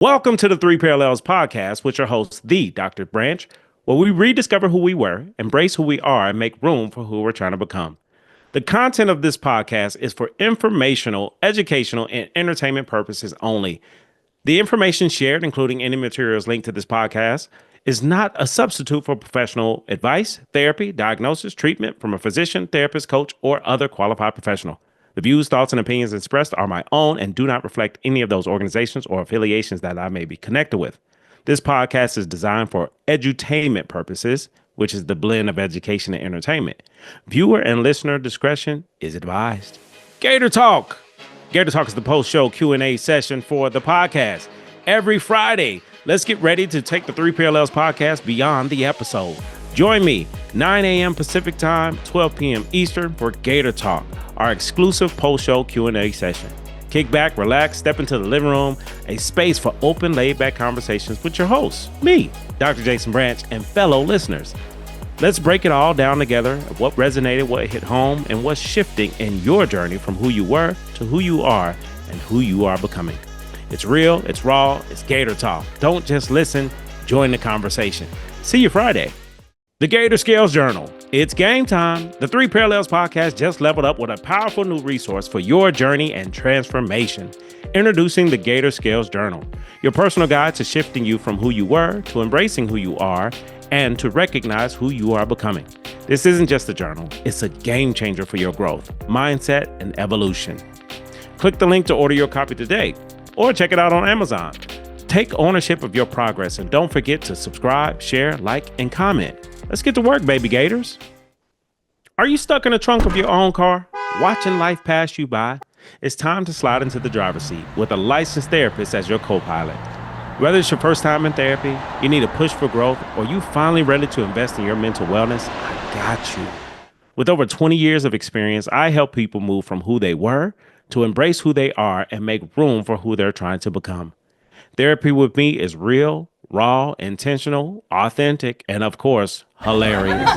Welcome to the Three Parallels podcast with your host, the Dr. Branch, where we rediscover who we were, embrace who we are, and make room for who we're trying to become. The content of this podcast is for informational, educational, and entertainment purposes only. The information shared, including any materials linked to this podcast, is not a substitute for professional advice, therapy, diagnosis, treatment from a physician, therapist, coach, or other qualified professional. The views, thoughts, and opinions expressed are my own and do not reflect any of those organizations or affiliations that I may be connected with. This podcast is designed for edutainment purposes, which is the blend of education and entertainment. Viewer and listener discretion is advised. Gator Talk. Gator Talk is the post-show Q&A session for the podcast. Every Friday, let's get ready to take the Three Parallels podcast beyond the episode. Join me, 9 a.m. Pacific Time, 12 p.m. Eastern for Gator Talk, our exclusive post-show Q&A session. Kick back, relax, step into the living room, a space for open, laid-back conversations with your hosts, me, Dr. Jason Branch, and fellow listeners. Let's break it all down together, what resonated, what hit home, and what's shifting in your journey from who you were to who you are and who you are becoming. It's real, it's raw, it's Gator Talk. Don't just listen, join the conversation. See you Friday. The Gator Scales Journal. It's game time. The Three Parallels podcast just leveled up with a powerful new resource for your journey and transformation. Introducing the Gator Scales Journal, your personal guide to shifting you from who you were to embracing who you are and to recognize who you are becoming. This isn't just a journal, it's a game changer for your growth, mindset, and evolution. Click the link to order your copy today or check it out on Amazon. Take ownership of your progress and don't forget to subscribe, share, like, and comment. Let's get to work, baby Gators. Are you stuck in the trunk of your own car, watching life pass you by? It's time to slide into the driver's seat with a licensed therapist as your co-pilot. Whether it's your first time in therapy, you need a push for growth, or you finally ready to invest in your mental wellness, I got you. With over 20 years of experience, I help people move from who they were to embrace who they are and make room for who they're trying to become. Therapy with me is real, raw, intentional, authentic, and of course, hilarious.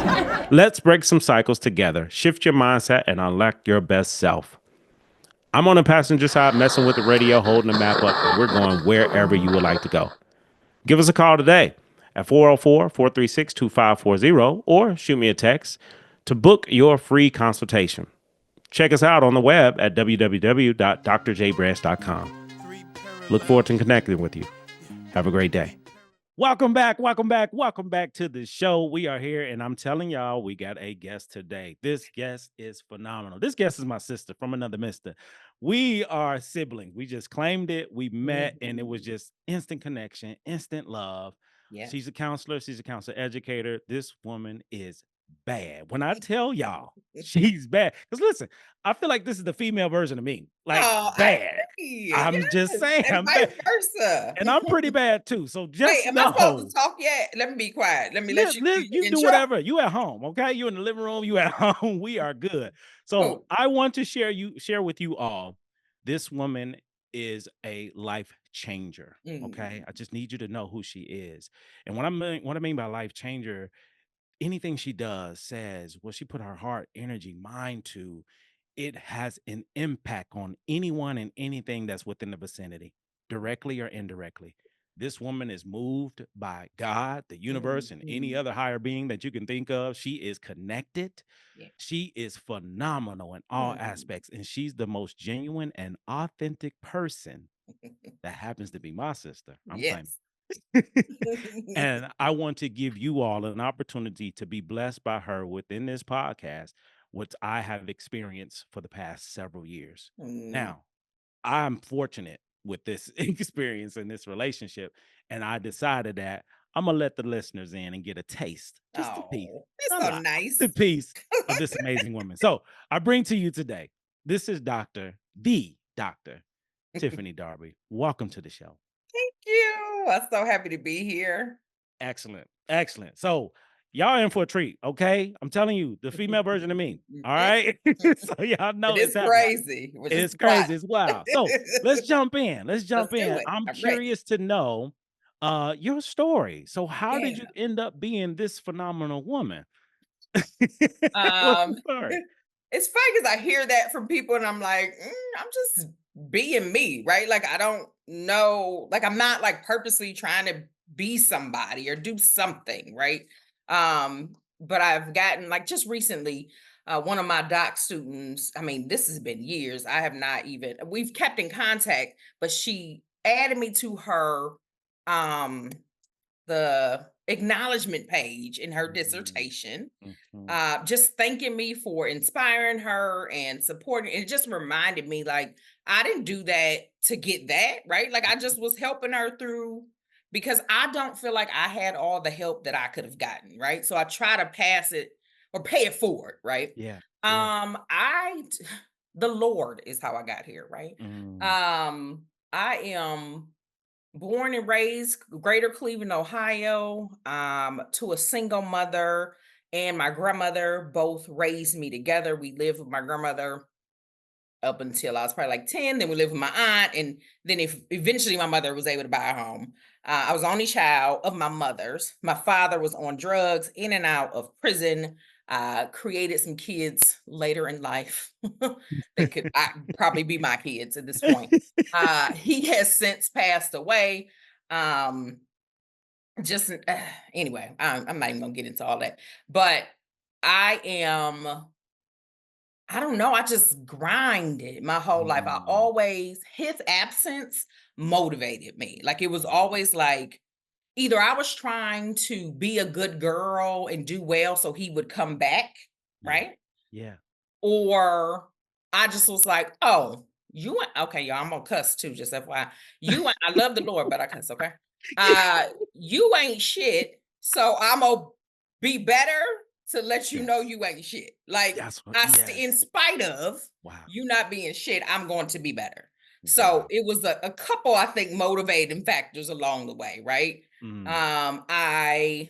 Let's break some cycles together, shift your mindset, and unlock your best self. I'm on the passenger side messing with the radio, holding the map up, and we're going wherever you would like to go. Give us a call today at 404-436-2540 or shoot me a text to book your free consultation. Check us out on the web at www.drjbranch.com. Look forward to connecting with you. Have a great day. Welcome back to the show. We are here, and I'm telling y'all, we got a guest today. This guest is phenomenal. This guest is my sister from another mister. We are siblings. We just claimed it. We met, and it was just instant connection, instant love. Yeah. She's a counselor. She's a counselor educator. This woman is bad. When I tell y'all she's bad, because listen, I feel like this is the female version of me. Like Oh, I bad. agree. I'm just Yes, saying, and I'm vice bad. versa. And I'm pretty bad too. So Wait, just am I supposed know. to talk yet? Let me be quiet. Let me let you do your You do intro. whatever. You at home, okay? You in the living room. You at home. We are good. So Cool. I want to share with you all. This woman is a life changer. Okay, Mm. I just need you to know who she is. And what I mean by life changer, anything she does, says, what she put her heart, energy, mind to, it has an impact on anyone and anything that's within the vicinity, directly or indirectly. This woman is moved by God, the universe, and any Mhm. other higher being that you can think of. She is connected. Yeah. She is phenomenal in all Mm. aspects, and she's the most genuine and authentic person that happens to be my sister. I'm claiming. Yes. And I want to give you all an opportunity to be blessed by her within this podcast, which I have experienced for the past several years. Mm. Now, I'm fortunate with this experience in this relationship, and I decided that I'm gonna let the listeners in and get a taste, just a piece, Oh, that's not a so lot, nice. just a piece of this amazing woman. So I bring to you today, this is Dr. Tiffany Darby. Welcome to the show. Thank you. I'm so happy to be here. Excellent. Excellent. So y'all in for a treat, okay? I'm telling you, the female version of me. All Yeah. right. So y'all It know it's is happening. crazy, which is It's wild. crazy. It's wild. So let's jump in. Let's Let's jump do in. it. I'm I'm ready. curious to know your story. So how did Yeah. you end up being this phenomenal woman? What's the Um, story? it's funny because I hear that from people and I'm like, I'm just being me, right? Like I don't know, like I'm not like purposely trying to be somebody or do something, right? But I've gotten like just recently, one of my doc students, I mean, this has been years. I have not even we've kept in contact, but she added me to her um the acknowledgement page in her Mhm, dissertation, mhm. just thanking me for inspiring her and supporting. It just reminded me, like, I didn't do that to get that, right? Like, I just was helping her through because I don't feel like I had all the help that I could have gotten, right? So I try to pass it or pay it forward, right? Yeah, yeah. I, the Lord is how I got here, right? Mm, I am born and raised Greater Cleveland, Ohio, to a single mother, and my grandmother both raised me together. We lived with my grandmother up until I was probably like 10. Then we lived with my aunt. And then if eventually my mother was able to buy a home. I was the only child of my mother's. My father was on drugs, in and out of prison. Created some kids later in life that could probably be my kids at this point. He has since passed away. Um, just anyway, I'm not even gonna get into all that. But I am I don't know, I just grinded my whole life. I mm, always his absence motivated me. Like, it was mm. always like either I was trying to be a good girl and do well so he would come back, Yeah, right? yeah. Or I just was like, "Oh, you ain't" okay, y'all, I'm gonna cuss too, just FYI. You ain't I love the Lord, but I cuss, okay? You ain't shit, so I'm gonna be better to let you know Yes. you ain't shit. Like, That's what in yes. spite of Wow, you not being shit, I'm going to be better. So wow. it was a couple, I think, motivating factors along the way, right? Mm, Um, I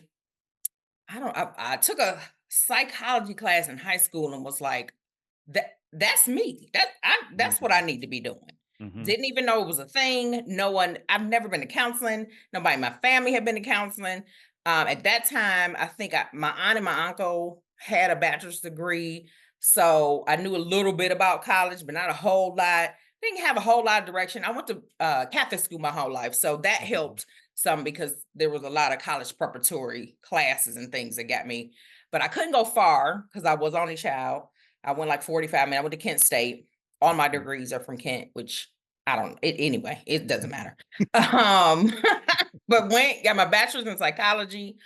don't I took a psychology class in high school and was like, that's me. That's what I mhm, need to be doing. mhm. Didn't even know it was a thing. No one, I've never been to counseling. Nobody in my family had been to counseling. At that time, I think my aunt and my uncle had a bachelor's degree. So I knew a little bit about college, but not a whole lot. Didn't have a whole lot of direction. I went to Catholic school my whole life. So that Mhm. helped some because there was a lot of college preparatory classes and things that got me, but I couldn't go far because I was only child. I went like 45 minutes. I went to Kent State. All my Mhm. degrees are from Kent, which I don't it anyway, it doesn't matter. Um but went got my bachelor's in psychology.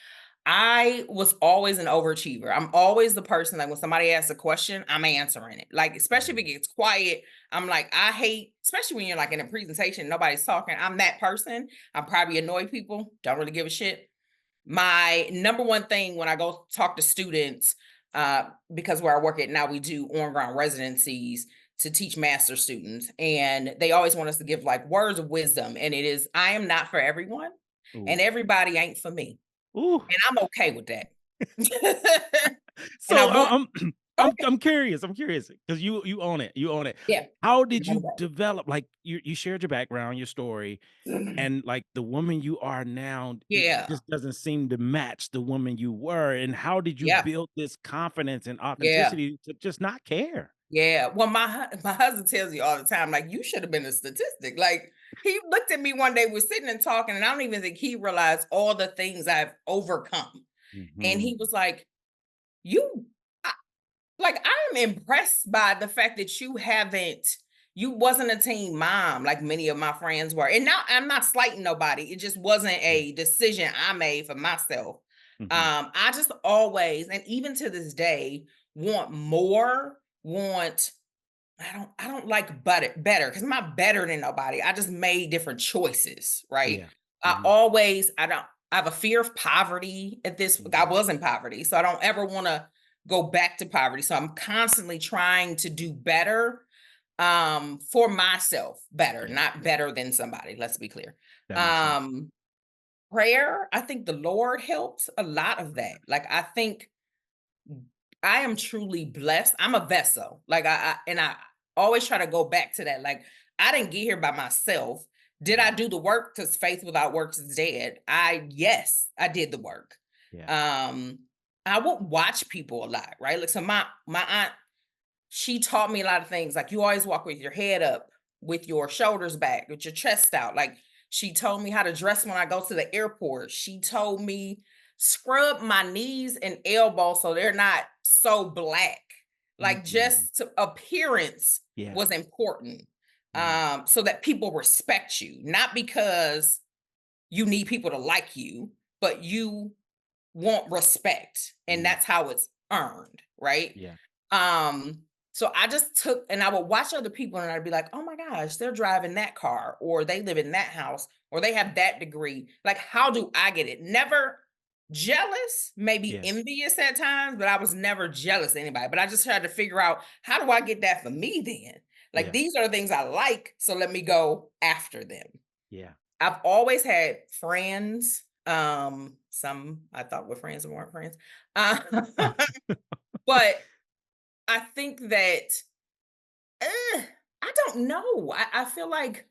I was always an overachiever. I'm always the person like when somebody asks a question, I'm answering it. Like, especially if it Mm, gets quiet, I'm like, I hate, especially when you're like in a presentation, nobody's talking. I'm that person. I probably annoy people, don't really give a shit. My number one thing when I go talk to students, because where I work at now, we do on ground residencies to teach master students. And they always want us to give like words of wisdom. And it is, I am not for everyone, and ooh, everybody ain't for me. ooh. And I'm okay with that. And I So, want okay, I'm curious, because you own it, you own it. yeah. How did No you way. develop like, you shared your background, your story, and, like, the woman you are now, it Yeah, just doesn't seem to match the woman you were, and how did you yeah, build this confidence and yeah, authenticity to just not care? yeah. Well, my husband tells you all the time, like, "You should have been a statistic." Like, he looked at me one day, we're sitting and talking, and I don't even think he realized all the things I've overcome. And he Mhm. was like, "You like, I am impressed by the fact that you wasn't a teen mom like many of my friends were. And now I'm not slighting nobody. It just wasn't Yeah. a decision I made for myself. Mhm. I just always, and even to this day, want more, want I don't like better because I'm not better than nobody. I just made different choices, right? Yeah. Mhm. I don't I have a fear of poverty at this I Mhm. was in poverty, so I don't ever want to go back to poverty. So I'm constantly trying to do better for myself, better, Yeah. not better than somebody, let's be clear. That makes sense. Um prayer, I think the Lord helps a lot of that. Like, I think I am truly blessed. I'm a vessel. Like, I always try to go back to that. Like, I didn't get here by myself. Did I Mhm. do the work? Because faith without works is dead. Yes, I did the work. Yeah. Um, I would watch people a lot, right? Like, so my aunt, she taught me a lot of things. Like, you always walk with your head up. with your shoulders back, with your chest out. Like she told me how to dress when I go to the airport. She told me scrub my knees and elbows so they're not so black. Like Mm. appearance Yeah. was important. Mm. So that people respect you, not because you need people to like you, but you want respect, and Mm. that's how it's earned, right? Yeah. Um, so I just took and I would watch other people and I'd be like, "Oh my gosh, they're driving that car or they live in that house or they have that degree. Like how do I get it?" Never jealous, maybe Yeah. envious at times, but I was never jealous of anybody. But I just tried to figure out, how do I get that for me then? Like Yeah. these are the things I like, so let me go after them. Yeah. I've always had friends, some I thought were friends and weren't friends. Uh, but I think that I don't know. I feel like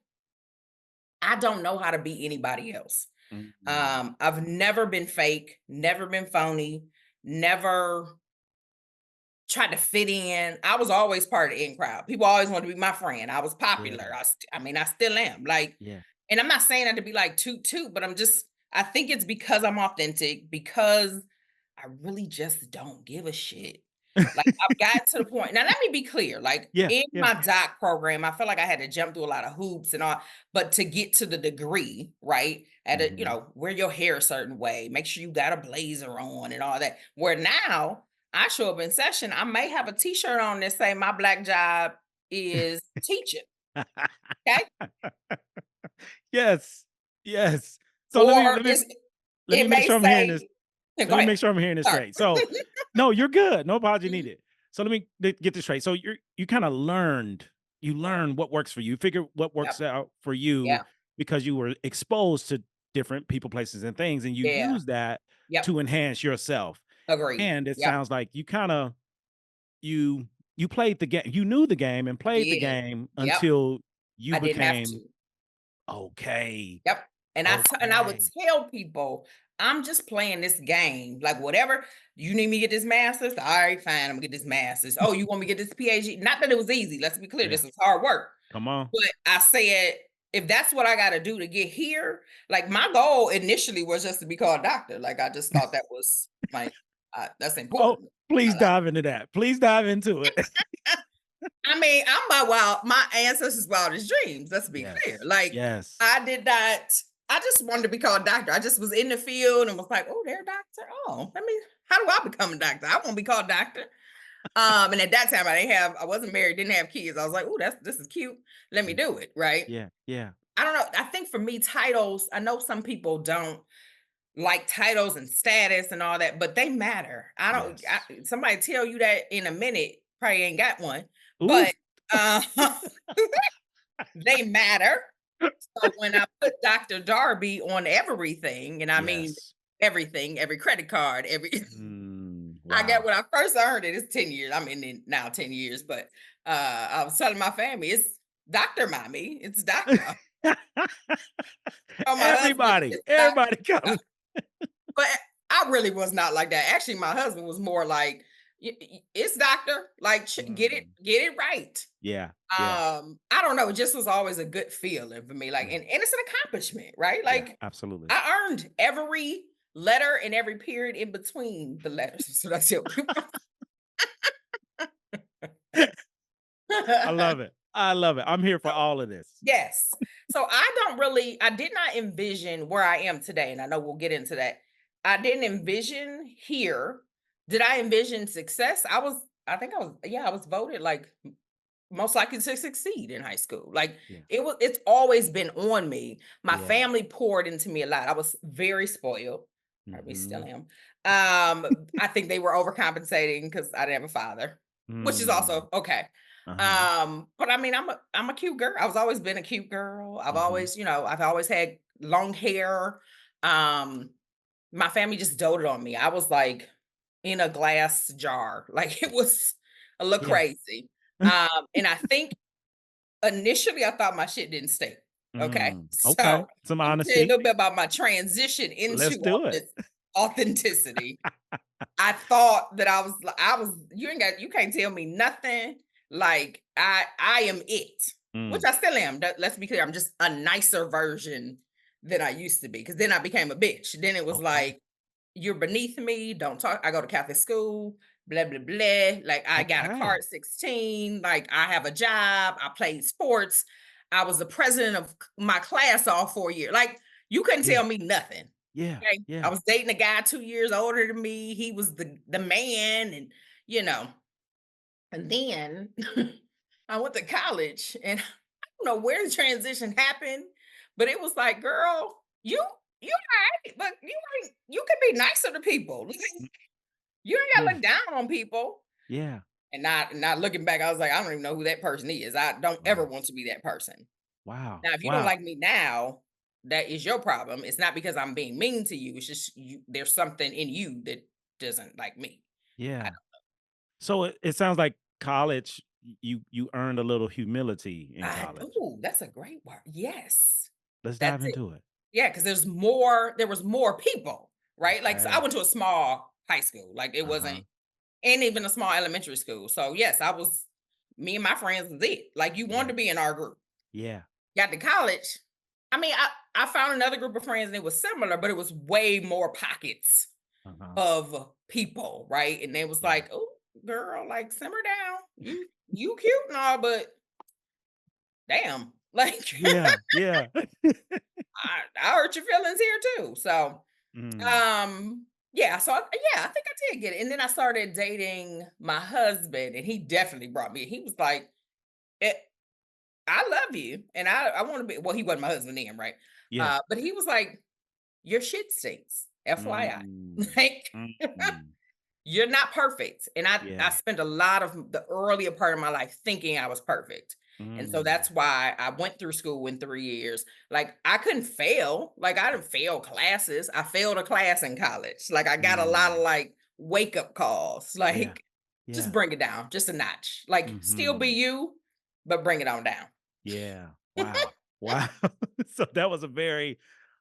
I don't know how to be anybody else. Mm. I've never been fake, never been phony, never tried to fit in. I was always part of the in crowd. People always wanted to be my friend. I was popular. Yeah. I mean, I still am. Like, Yeah. and I'm not saying that to be like toot toot, but I think it's because I'm authentic, because I really just don't give a shit. Like I've gotten to the point. Now let me be clear. Like Yeah. in Yeah. my doc program, I felt like I had to jump through a lot of hoops and all, but to get to the degree, right? At a, Mhm. wear your hair a certain way, make sure you got a blazer on and all that. Where now I show up in session, I may have a t-shirt on that say my black job is teaching. Okay. Yes. Yes. So let me Or let me is let me it make may sure I'm hearing this. say, Let go me ahead. make sure I'm hearing this Sorry. straight. So, no, you're good. No apology Mhm. needed. So let me get this straight. So you kind of learn what works for you. Figure what Yep. works out for you Yeah. because you were exposed to different people, places, and things, and you Yeah. use that Yep. to enhance yourself. Agreed. And it Yep. sounds like you you played the game. You knew the game and played the Did. game Yep. until you I didn't have became to. okay. Yep. And I would Okay. tell people, I'm just playing this game. Like whatever you need me to get this master's. All right, fine. I'm gonna get this master's. Oh, you want me to get this PhD? Not that it was easy. Let's be clear. Yeah. This was hard work. Come on. But I said, if that's what I got to do to get here, like my goal initially was just to be called doctor. Like I just thought that was my, that's Oh, important. please dive into that. Please dive into it. I mean, my ancestors' wildest dreams. Let's be clear. Yes. Like, Yes. I did not. I just wanted to be called doctor. I just was in the field and was like, "Oh, they're a doctor. Oh, let me. How do I become a doctor? I want to be called doctor." And at that time, I wasn't married, didn't have kids. I was like, "Oh, this is cute. Let me Mm. do it." Right. Yeah. Yeah. I don't know. I think for me, titles. I know some people don't like titles and status and all that, but they matter. I don't. Yes. Somebody tell you that in a minute, probably ain't got one, Ooh. but uh, they matter. So when I put Dr. Darby on everything, and I mean Yes. everything, every credit card, every Mm, I got wow. when I first earned it, it's 10 years. I mean now 10 years, but I was telling my family it's Dr. Mommy, it's doctor. Oh, my husband, Everybody. it's doctor. Everybody coming. But I really was not like that. Actually, my husband was more like, It's doctor. Like, Mm, get it right." yeah. Yeah. I don't know, it just was always a good feeling for me, like, Yeah. and it's an accomplishment, right? Yeah. Like, Absolutely. I earned every letter and every period in between the letters. So that's it. I love it. I love it. I'm here for all of this. Yes. So I did not envision where I am today, and I know we'll get into that. I didn't envision here. Did I envision success? I was voted like most likely to succeed in high school. Like Yeah. it's always been on me. My Yeah. family poured into me a lot. I was very spoiled. Probably still Mhm. am. I think they were overcompensating because I didn't have a father, which is Mm. also okay. Uh-huh. But I mean, I'm a cute girl. I've always been a cute girl. Mhm. I've always had long hair. Um, my family just doted on me. I was like in a glass jar. Like it was a little Yeah. crazy. And I think initially I thought my shit didn't stink. Okay. Mm. Okay. So Some I'm gonna tell you a honesty. little bit about my transition Let's into do it. authenticity. I thought that I was you can't tell me nothing. Like I am it. which Mm. I still am. Let's be clear. I'm just a nicer version than I used to be. Because then I became a bitch. Then it was Okay. like, you're beneath me. Don't talk. I go to Catholic school. Blah blah blah. Like I got a car Okay. at 16. Like I have a job. I played sports. I was the president of my class all 4 years. Like you couldn't Yeah. tell me nothing. Yeah. Okay. I Yeah. was dating a guy 2 years older than me. He was the man, and you know. And then I went to college, and I don't know where the transition happened, but it was like, girl, you all right, but you could be nicer to people. You ain't Yeah. gotta look down on people. Yeah. And not looking back, I was like, I don't even know who that person is. I don't ever Wow. want to be that person. Wow. Now, if you don't Wow. like me now, that is your problem. It's not because I'm being mean to you. It's just there's something in you that doesn't like me. I Yeah. So it sounds like college, you earned a little humility in I college. ooh, that's a great word. Yes. Let's dive That's it. into it. Yeah, because there was more people, right? Like, so I Okay. went to a small high school. Like it wasn't Uh-huh. and even a small elementary school. So yes, I was me and my friends was it. Like you wanted Yeah. to be in our group. Yeah. Got to college. I mean, I found another group of friends and it was similar, but it was way more pockets Uh-huh. of people, right? And they was Yeah. like, oh, girl, like simmer down. You cute and all, but damn. Like Yeah. Yeah. I hurt your feelings here too. So, Mm. yeah, so yeah, I think I did get it. And then I started dating my husband, and he definitely brought me. He was like, "Eh, I love you, and I want to be." Well, he wasn't my husband then, right? Yeah. But he was like, "Your shit stinks." FYI, Mm. like Mm. you're not perfect. And I Yeah. spent a lot of the earlier part of my life thinking I was perfect. And so Mm. that's why I went through school in 3 years. Like I couldn't fail. Like I didn't fail classes. I failed a class in college. Like I got a lot of Mm. like wake up calls. Yeah. Like just Yeah. bring it down, just a notch. Like still be Mhm. you, but bring it on down. Yeah. Wow. Wow. So that was a very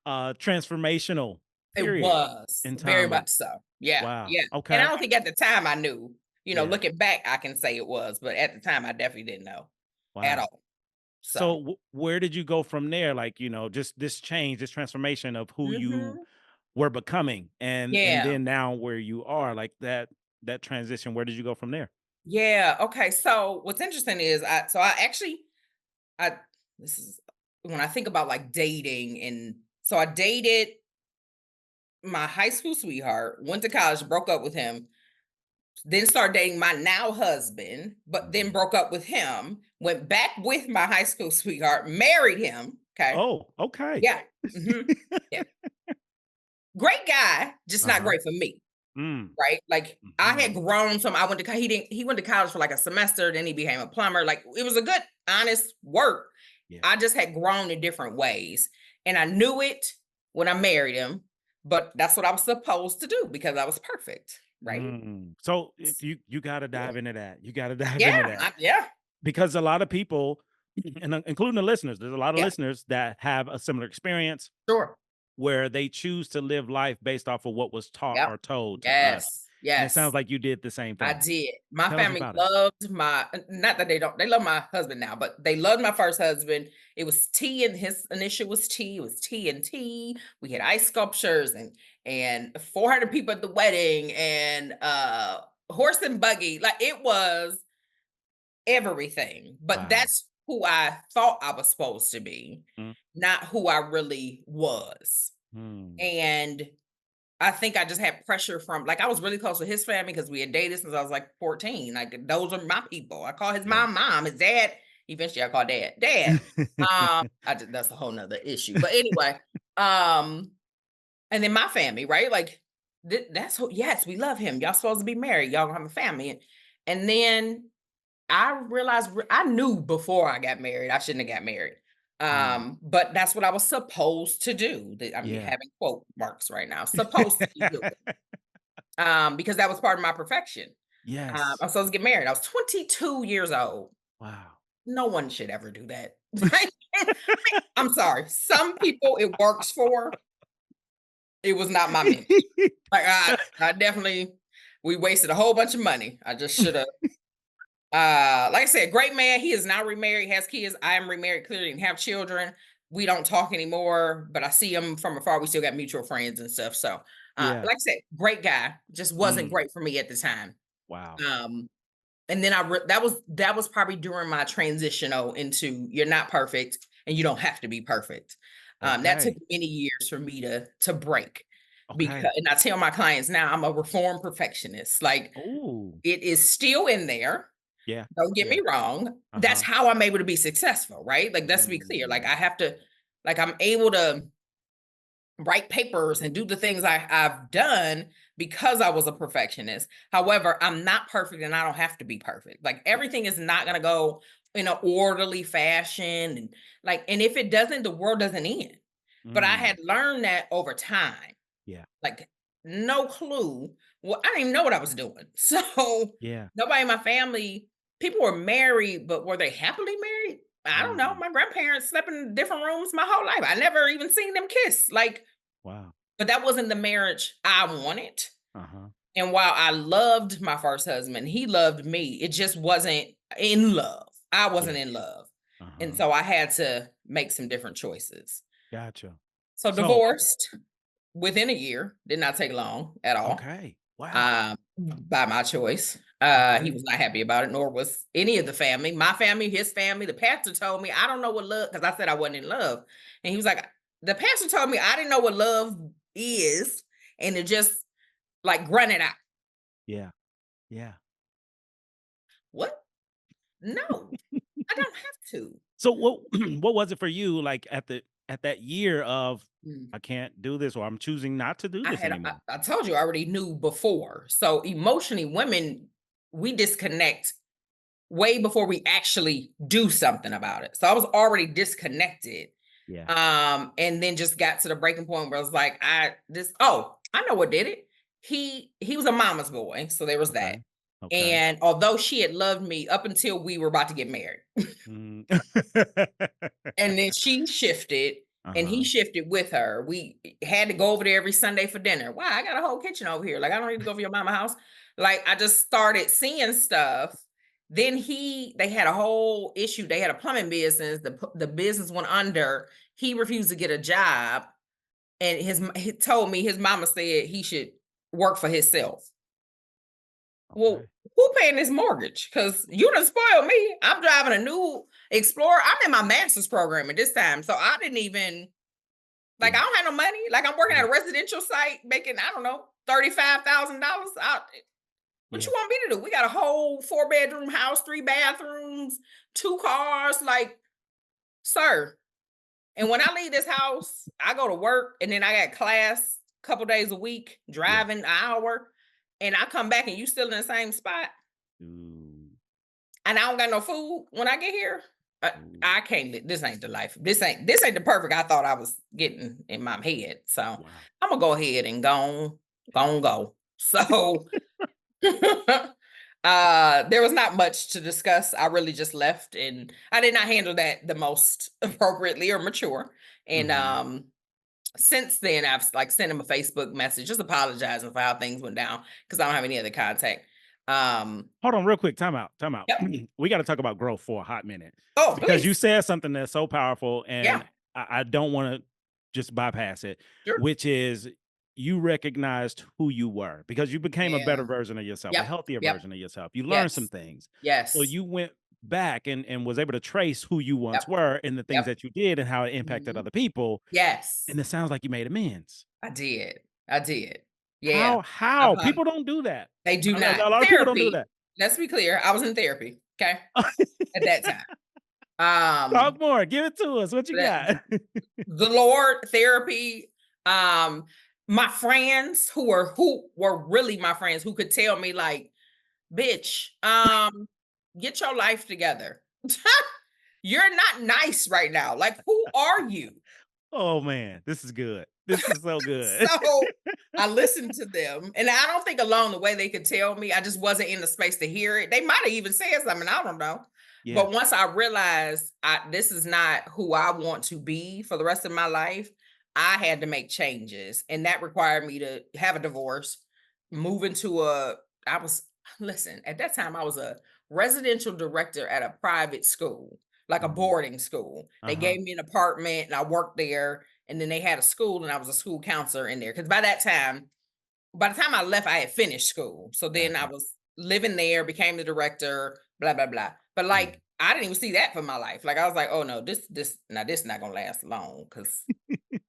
transformational It period was in very time of much so. Yeah, wow. yeah. And I Okay. don't think at the time I knew. Yeah. Looking back, I can say it was, but at the time I definitely didn't know at Wow. all. So, So where did you go from there? Like, just this change, this transformation of who you mhm. were becoming and Yeah. then now where you are, like that transition, where did you go from there? Yeah. Okay. So what's interesting is I actually I this is when I think about like dating, and so I dated my high school sweetheart, went to college, broke up with him, then started dating my now husband, but then Mhm. broke up with him, went back with my high school sweetheart, married him. Okay. Oh, okay. Yeah. Hmm. Yeah. Great guy, just not Uh-huh. great for me. Mm. Right? Like I had Mhm. grown some. I went to he went to college for like a semester, then he became a plumber. Like it was a good, honest work. Yeah. I just had grown in different ways. And I knew it when I married him, but that's what I was supposed to do because I was perfect. Right. Mm. So you got to dive into that. You got to dive into Yeah. that Yeah. because a lot of people, and including the listeners, there's a lot of Yeah. listeners that have a similar experience Sure. where they choose to live life based off of what was taught Yep. or told to us. Yes. And it Yes. sounds like you did the same I thing. did. My Tell us family about it. loved my not that they don't, they love my husband now, but they loved my first husband. It was T, and his initial was T. It was T and T. We had ice sculptures and 400 people at the wedding, and horse and buggy. Like it was everything. But Wow. that's who I thought I was supposed to be, Mm, not who I really was. mm. And I think I just had pressure from like I was really close with his family because we had dated since I was like 14. Like those are my people. I call his Yeah. mom, his dad. Eventually I call dad. Dad. That's a whole nother issue. But anyway, um, and then my family, right? Like that's who, yes, we love him. Y'all supposed to be married. Y'all gonna have a family. And then I realized I knew before I got married, I shouldn't have got married. Mm. But that's what I was supposed to do. I'm Yeah. having quote marks right now. Supposed to be doing. Because that was part of my perfection. Yes. I'm supposed to get married. I was 22 years old. Wow. No one should ever do that. I'm sorry. Some people it works for. It was not my mentor. Like I definitely we wasted a whole bunch of money. I just should have. Like I said, great man. He is now remarried, has kids. I am remarried, clearly didn't have children. We don't talk anymore, but I see him from afar. We still got mutual friends and stuff. So, Yeah. like I said, great guy. Just wasn't Mm. great for me at the time. Wow. Um, and then that was probably during my transitional into you're not perfect and you don't have to be perfect. That took Okay. many years for me to break because, Okay. and I tell my clients now I'm a reformed perfectionist. Like Ooh. it is still in there. Yeah. Don't get Yeah. me wrong. That's Uh-huh. how I'm able to be successful, right? Like let's be clear. Like Mm. I have to, like I'm able to write papers and do the things I've done because I was a perfectionist. However, I'm not perfect and I don't have to be perfect. Like everything is not going to go in an orderly fashion. And like, and if it doesn't, the world doesn't end. But I Mm. had learned that over time. Yeah. Like, no clue. Well, I didn't even know what I was doing. So Yeah. nobody in my family, people were married, but were they happily married? I don't know. Mm. My grandparents slept in different rooms my whole life. I never even seen them kiss. Like, Wow. but that wasn't the marriage I wanted. Uh-huh. And while I loved my first husband, he loved me. It just wasn't in love. I Yeah. wasn't in love. And Uh-huh. so I had to make some different choices. Gotcha. So So, divorced within a year, did not take long at all. okay. Wow. By my choice. He Okay. was not happy about it, nor was any of the family. My family, his family, the pastor told me, I don't know what love, because I said I wasn't in love. And he was like, the pastor told me I didn't know what love is, and to just like grunt it out. Yeah. Yeah. What? No, I don't have to. So what what was it for you like at that year of Mm. I can't do this or I'm choosing not to do this anymore? I told you I already knew before. So emotionally, women, we disconnect way before we actually do something about it. So I was already disconnected. Yeah. And then just got to the breaking point where I was like, I know what did it. He was a mama's boy, so there was that. Okay. Okay. And although she had loved me up until we were about to get married, Mm. and then she shifted and he Uh-huh. shifted with her. We had to go over there every Sunday for dinner. Wow, I got a whole kitchen over here. Like, I don't need to go over your mama house. Like, I just started seeing stuff. Then they had a whole issue. They had a plumbing business. The business went under. He refused to get a job. And he told me his mama said he should work for himself. Well, Okay. who paying this mortgage? Because you done spoiled me. I'm driving a new Explorer. I'm in my master's program at this time. So I didn't even, like, I Yeah. don't have no money. Like, I'm working at Yeah. a residential site making, I don't know, $35,000. What Yeah. you want me to do? We got a whole 4-bedroom house, 3 bathrooms, 2 cars. Like, sir. And when I leave this house, I go to work and then I got class a couple days a week, Yeah. driving an hour, and I come back and you still in the same spot Ooh. and I don't got no food when I get here. Ooh. I can't. This ain't the life. This ain't the perfect I thought I was getting in my head. So Wow. I'm gonna go ahead and go. So there was not much to discuss. I really just left, and I did not handle that the most appropriately or mature. And Mhm. since then, I've like sent him a Facebook message, just apologizing for how things went down because I don't have any other contact. Um, Hold on real quick. Time out. Time out. yep. We got to talk about growth for a hot minute Oh, because you please. said something that's so powerful and Yeah. I don't want to just bypass it, Sure. which is you recognized who you were because you became a better Yeah. version of yourself, a Yep. healthier Yep. version of yourself. You learned some Yes. things. So Yes. you went back and was able to trace who you once Yep. were and the things Yep. that you did and how it impacted Mhm. other people. Yes. And it sounds like you made amends. I did. I did. Yeah. How? Uh-huh. People don't do that. They do A not. lot of people don't do Therapy, that. let's be clear, I was in therapy, okay, at that time. Talk more. Give it to us. What you That got? the Lord, therapy, um, my friends who were really my friends who could tell me like, "Bitch, get your life together. You're not nice right now. Like, who are you?" Oh, man. This is good. This is so good. So I listened to them, and I don't think along the way they could tell me. I just wasn't in the space to hear it. They might have even said something. I don't know. Yeah. But once I realized this is not who I want to be for the rest of my life, I had to make changes, and that required me to have a divorce, move into a. I was listen at that time. I was a residential director at a private school, like a Mhm. boarding school. They Uh-huh. gave me an apartment and I worked there. And then they had a school and I was a school counselor in there. Cause by the time I left, I had finished school. So then I Gotcha. was living there, became the director, blah, blah, blah. But Yeah. like, I didn't even see that for my life. Like, I was like, oh no, this not gonna last long because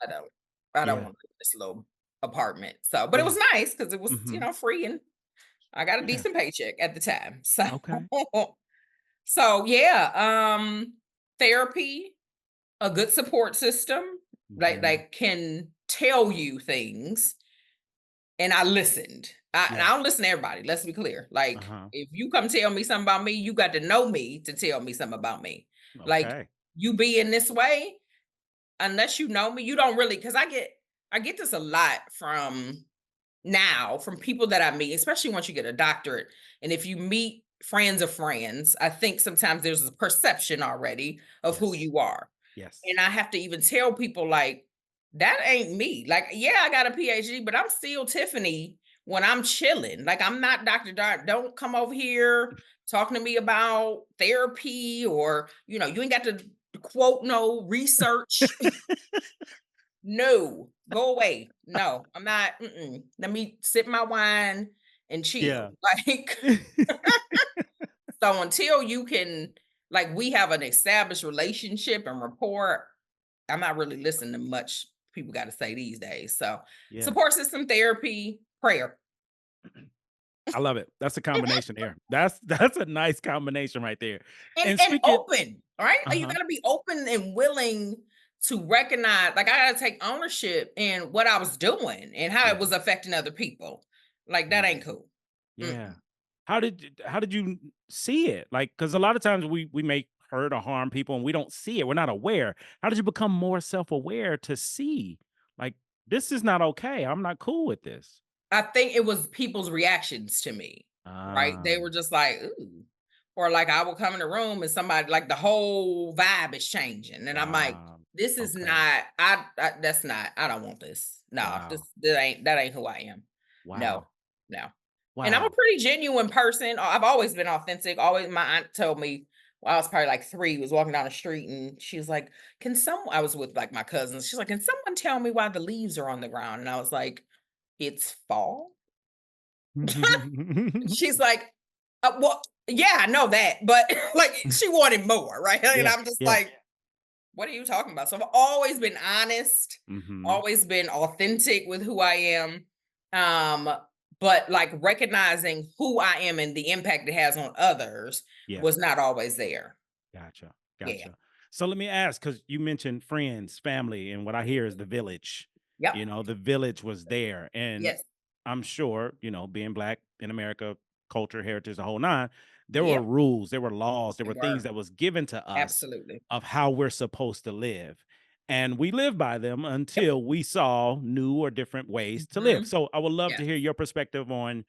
I don't, I don't Yeah. want this little apartment. So, but it Yeah. was nice because it was, Mhm. free and I got a Yeah. decent paycheck at the time. So, Okay. so yeah, therapy, a good support system, Mhm. like can tell you things and I listened. And Yeah. I don't listen to everybody. Let's be clear. Like, Uh-huh. if you come tell me something about me, you got to know me to tell me something about me. Like, Okay. you be in this way, unless you know me, you don't really. Because I get this a lot from people that I meet, especially once you get a doctorate, and if you meet friends of friends, I think sometimes there's a perception already of who Yes. you are. Yes. And I have to even tell people like that ain't me. Like, yeah, I got a PhD, but I'm still Tiffany when I'm chilling. Like, I'm not Dr. Dart. Don't come over here talking to me about therapy or, you ain't got to quote no research. No, go away. No, I'm not. Let me sip my wine and Yeah. chill. Like, so until you can, like, we have an established relationship and rapport, I'm not really listening to much people got to say these days. So, Yeah. support system, therapy, prayer, I love it. That's a combination there. That's a nice combination right there. And and speaking open. All right, you uh-huh. got to be open and willing to recognize. Like, I got to take ownership in what I was doing and how it Yeah. was affecting other people. Like, that Yeah. ain't cool. Yeah. Mm-mm. How did you see it? Like, because a lot of times we make hurt or harm people and we don't see it. We're not aware. How did you become more self-aware to see, like, this is not okay. I'm not cool with this? I think it was people's reactions to me, right? Ah, They were just like, "Ooh," or like I would come in the room and somebody like the whole vibe is changing, and I'm like, ah, "This is okay. not. That's not. I don't want this. No, this Wow. that ain't who I am. No, Wow. no." And I'm a Wow. pretty genuine person. I've always been authentic. Always, my aunt told me when I was probably like 3, was walking down the street, and she was like, "Can someone?" I was with like my cousins. She's like, "Can someone tell me why the leaves are on the ground?" And I was like, "It's fall." She's like, well, yeah, I know that, but like she wanted more, right?" And Yeah, I'm just yeah. like, "What are you talking about?" So I've always been honest, Mhm. always been authentic with who I am. Um, but like recognizing who I am and the impact it has on others Yeah. was not always there. Gotcha, Yeah. gotcha. So let me ask, because you mentioned friends, family, and what I hear is the village. Yep. The village was there, and Yes. I'm sure, being Black in America, culture, heritage, the whole nine, there were Yep. rules, there were laws, there They were things were. that was given to us Absolutely. of how we're supposed to live, and we lived by them Yep. until we saw new or different ways to live. Mhm. So I would love to Yes. hear your perspective on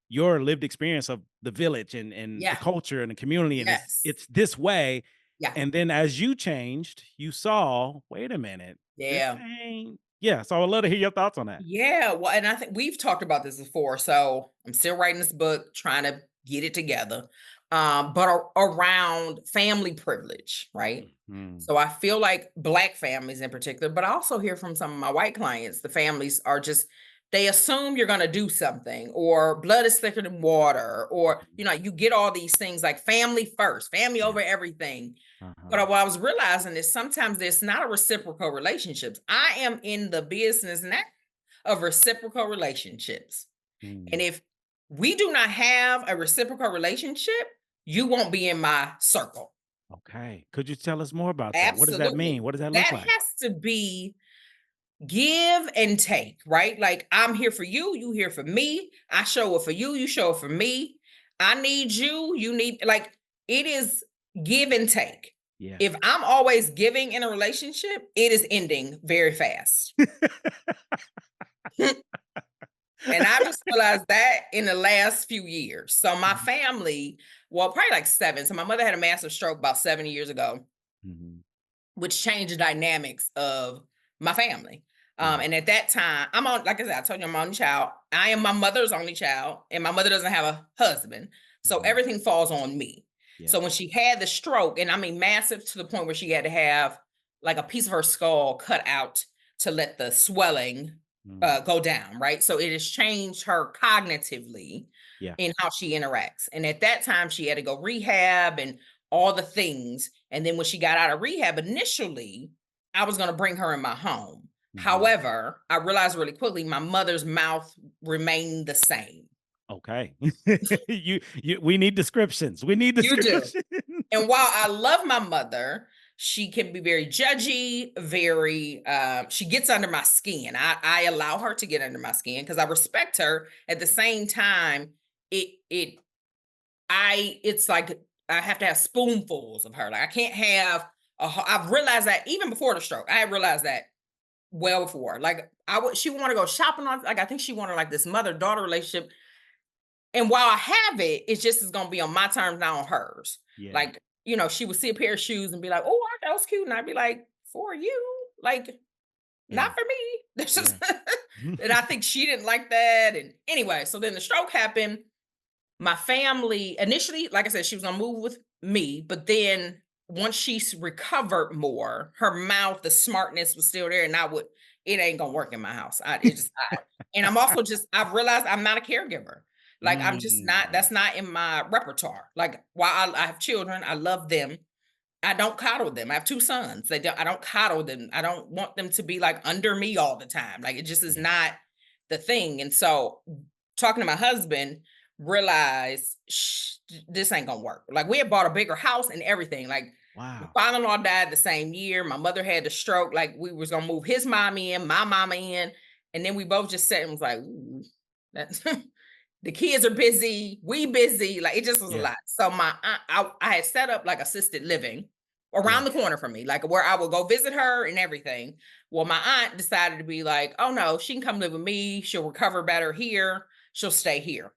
your lived experience of the village and the Yeah. culture and the community, and it's Yes. it's this way, Yeah. and then as you changed, you saw, wait a minute, this Yeah. ain't yeah, so I would love to hear your thoughts on that. Yeah, well, and I think we've talked about this before. So I'm still writing this book, trying to get it together. But around family privilege, right? Mhm. So I feel like Black families in particular, but I also hear from some of my white clients, the families are just, they assume you're going to do something, or blood is thicker than water, or, Mhm. you get all these things like family first, family Yeah. over everything. But Uh-huh. what I was realizing is sometimes there's not a reciprocal relationships. I am in the business now of reciprocal relationships. And Mm. if we do not have a reciprocal relationship, you won't be in my circle. Okay. Could you tell us more about that? What does that Absolutely. mean? What does that look That like? has to be give and take, right? Like, I'm here for you, you here for me. I show up for you, you show up for me. I need you, you need, like, it is give and take. Yeah. If I'm always giving in a relationship, it is ending very fast. And I just realized that in the last few years. So my Mhm. family, well, probably like 7. So my mother had a massive stroke about 7 years ago, Mhm. which changed the dynamics of my family. Yeah. And at that time, like I said, I told you I'm only child. I am my mother's only child, and my mother doesn't have a husband. So Mhm. everything falls on me. Yeah. So when she had the stroke, and I mean massive to the point where she had to have like a piece of her skull cut out to let the swelling Mm. go down, right? So it has changed her cognitively Yeah. in how she interacts. And at that time, she had to go rehab and all the things. And then when she got out of rehab, initially, I was going to bring her in my home. Mhm. However, I realized really quickly my mother's mouth remained the same. Okay. We need descriptions. We need You do. descriptions. And while I love my mother, she can be very judgy, very she gets under my skin. I allow her to get under my skin because I respect her. At the same time, it it's like I have to have spoonfuls of her. Like I can't have I've realized that even before the stroke. I had realized that well before. Like she want to go shopping on, like I think she wanted like this mother-daughter relationship. And while I have it, it's just is gonna be on my terms, not on hers. Yeah. Like, she would see a pair of shoes and be like, "Oh, aren't those cute?" And I'd be like, "For you, like, not Yeah. for me." That's just, Yeah. and I think she didn't like that. And anyway, so then the stroke happened. My family initially, like I said, she was gonna move with me, but then once she's recovered more, her mouth, the smartness was still there, and it ain't gonna work in my house. And I'm also just, I've realized I'm not a caregiver. Like I'm just not. Mm. That's not in my repertoire. Like while I have children, I love them. I don't coddle them. I have 2 sons. I don't coddle them. I don't want them to be, like, under me all the time. Like, it just is Yeah. not the thing, and so, talking to my husband, realized, this ain't gonna work." Like, we had bought a bigger house and everything, like, my Wow. father-in-law died the same year, my mother had the stroke, like, we was gonna move his mom in, my mama in, and then we both just sat and was like, "Ooh, that's" the kids are busy, we busy, like, it just was a Yeah. lot. So my aunt I had set up, like, assisted living around Yeah. the corner from me, like, where I would go visit her and everything. Well, my aunt decided to be like, "Oh, no, she can come live with me, she'll recover better here, she'll stay here."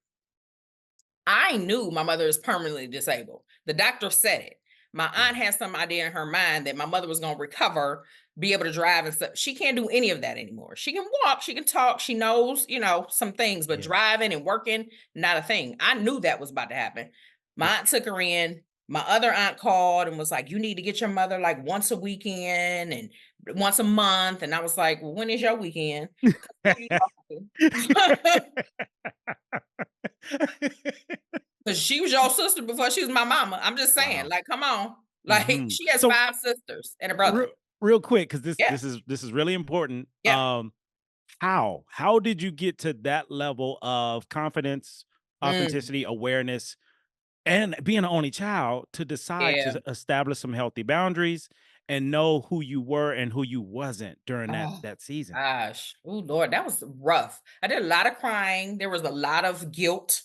I knew my mother is permanently disabled. The doctor said it. My aunt Yeah. had some idea in her mind that my mother was going to recover, be able to drive and stuff. She can't do any of that anymore. She can walk, she can talk, she knows, some things, but Yeah. driving and working, not a thing. I knew that was about to happen. My aunt took her in. My other aunt called and was like, "You need to get your mother like once a weekend and once a month." And I was like, "Well, when is your weekend? 'Cause who are you talking to?" Cause she was your sister before she was my mama. I'm just saying, Wow. like, come on. Like, Mhm. she has So 5 sisters and a real, brother. real quick, because this Yeah, this is this is really important. yeah. How did you get to that level of confidence, Mm, authenticity, awareness, and being an only child to decide yeah. to establish some healthy boundaries and know who you were and who you wasn't during that Oh, that season? gosh. Oh, Lord, that was rough. I did a lot of crying. There was a lot of guilt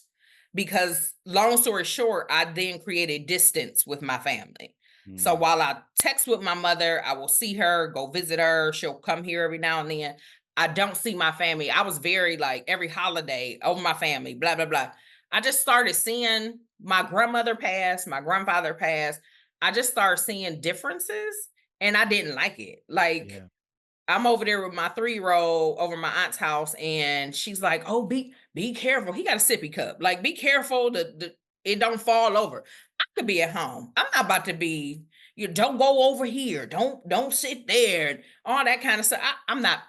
because, long story short, I then created distance with my family. So Mm. while I text with my mother, I will see her, go visit her. She'll come here every now and then. I don't see my family. I was very like every holiday over my family, blah, blah, blah. I just started seeing my grandmother pass, my grandfather pass. I just started seeing differences and I didn't like it. Like, Yeah. I'm over there with my 3-year-old over my aunt's house, and she's like, "Oh, be careful. He got a sippy cup. Like, be careful the it don't fall over." I could be at home. I'm not about to be, you don't go over here. Don't sit there and all that kind of stuff. I'm not,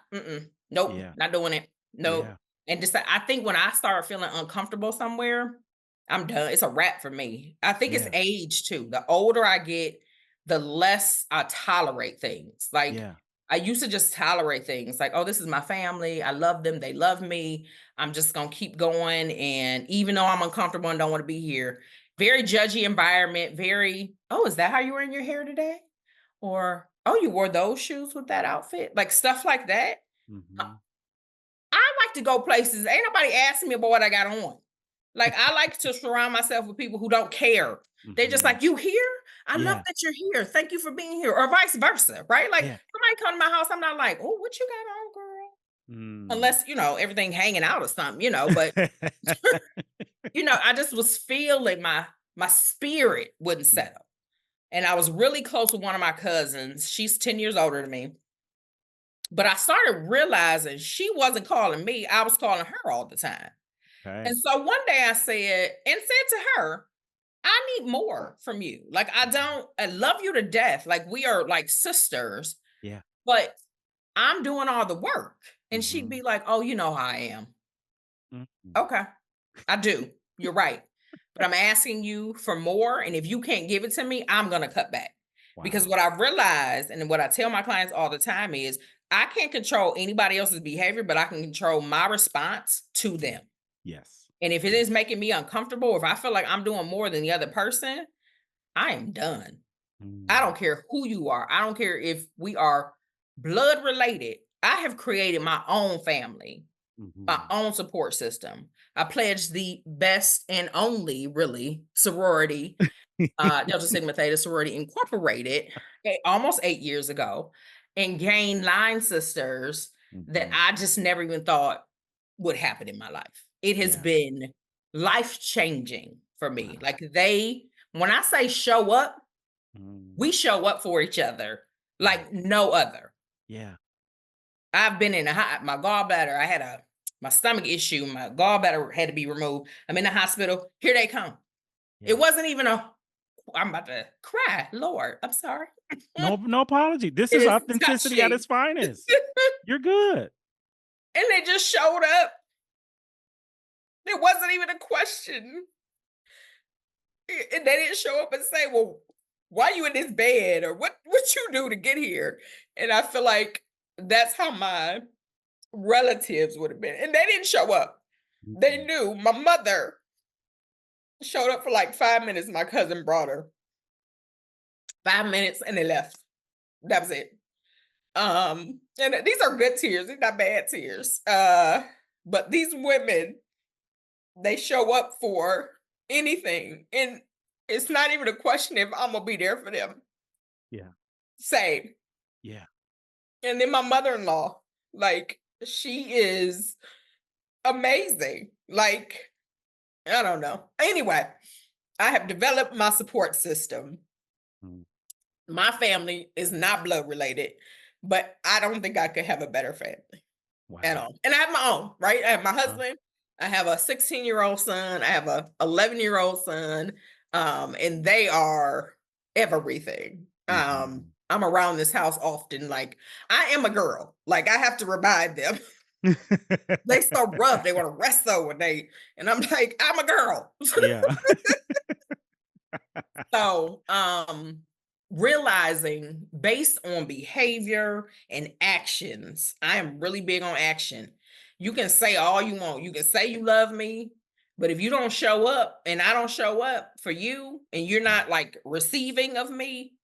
nope, Yeah. not doing it. Nope. Yeah. And just I think when I start feeling uncomfortable somewhere, I'm done. It's a wrap for me. I think it's Yeah. age too. The older I get, the less I tolerate things. Like Yeah. I used to just tolerate things like, "Oh, this is my family. I love them. They love me. I'm just gonna keep going. And even though I'm uncomfortable and don't want to be here, very judgy environment, very, oh, is that how you were in your hair today? Or, oh, you wore those shoes with that outfit?" Like stuff like that. Uh, Mhm. I like to go places. Ain't nobody asking me about what I got on. Like I like to surround myself with people who don't care. They're just Mhm. like, "You here? I love Yeah. that you're here. Thank you for being here," or vice versa, right? Like Yeah. somebody come to my house, I'm not like, "Oh, what you got on, girl?" Mm. Unless everything hanging out or something. But I just was feeling my spirit wouldn't Mm. settle, and I was really close with one of my cousins. She's 10 years older than me, but I started realizing she wasn't calling me. I was calling her all the time. Okay. And so one day I said to her, I need more from you. Like, Mhm. I love you to death. Like, we are like sisters, Yeah. but I'm doing all the work. And she'd Mhm. be like, oh, you know how I am. Mhm. Okay, I do. You're right. But I'm asking you for more. And if you can't give it to me, I'm going to cut back. Because Wow. what I've realized and what I tell my clients all the time is I can't control anybody else's behavior, but I can control my response to Mm. them. Yes. And if it Yes. is making me uncomfortable, if I feel like I'm doing more than the other person, I am done. I Mm. don't care who you are. I don't care if we are blood related. I have created my own family, my Mhm. own support system. I pledged the best and only, really, sorority, Delta Sigma Theta Sorority Incorporated, almost 8 years ago, and gained line sisters that Mhm. I just never even thought would happen in my life. It has Yeah. been life changing for me. Wow. Like, when I say show up, Mm. we show up for each other Yeah. like no other. Yeah. I've been in my gallbladder. I had my stomach issue. My gallbladder had to be removed. I'm in the hospital. Here they come. It Yeah. wasn't even I'm about to cry. Lord, I'm sorry. No, no apology. This It is is authenticity at touching. its finest. You're good. And they just showed up. It wasn't even a question. And they didn't show up and say, well, why you in this bed? Or what you do to get here? And I feel like that's how my relatives would have been. And they didn't show up. They Mhm. knew. My mother showed up for like 5 minutes. My cousin brought her 5 minutes and they left. That was it. And these are good tears, they're not bad tears. But these women, they show up for anything. And it's not even a question if I'm gonna be there for them. Yeah. Same. Yeah. And then my mother-in-law, like, she is amazing. Like, I don't know. Anyway, I have developed my support system. Mm. My family is not blood related, but I don't think I could have a better family at Wow. all. And I have my own, right? I have my Uh, husband, I have a 16-year-old son, I have a 11-year-old son, and they are everything. mhm. I'm around this house often. Like, I am a girl. Like, I have to remind them. They so rough. They want to wrestle and I'm like, I'm a girl. Yeah. So, realizing based on behavior and actions, I am really big on action. You can say all you want. You can say you love me, but if you don't show up and I don't show up for you and you're Yeah. not like receiving of me,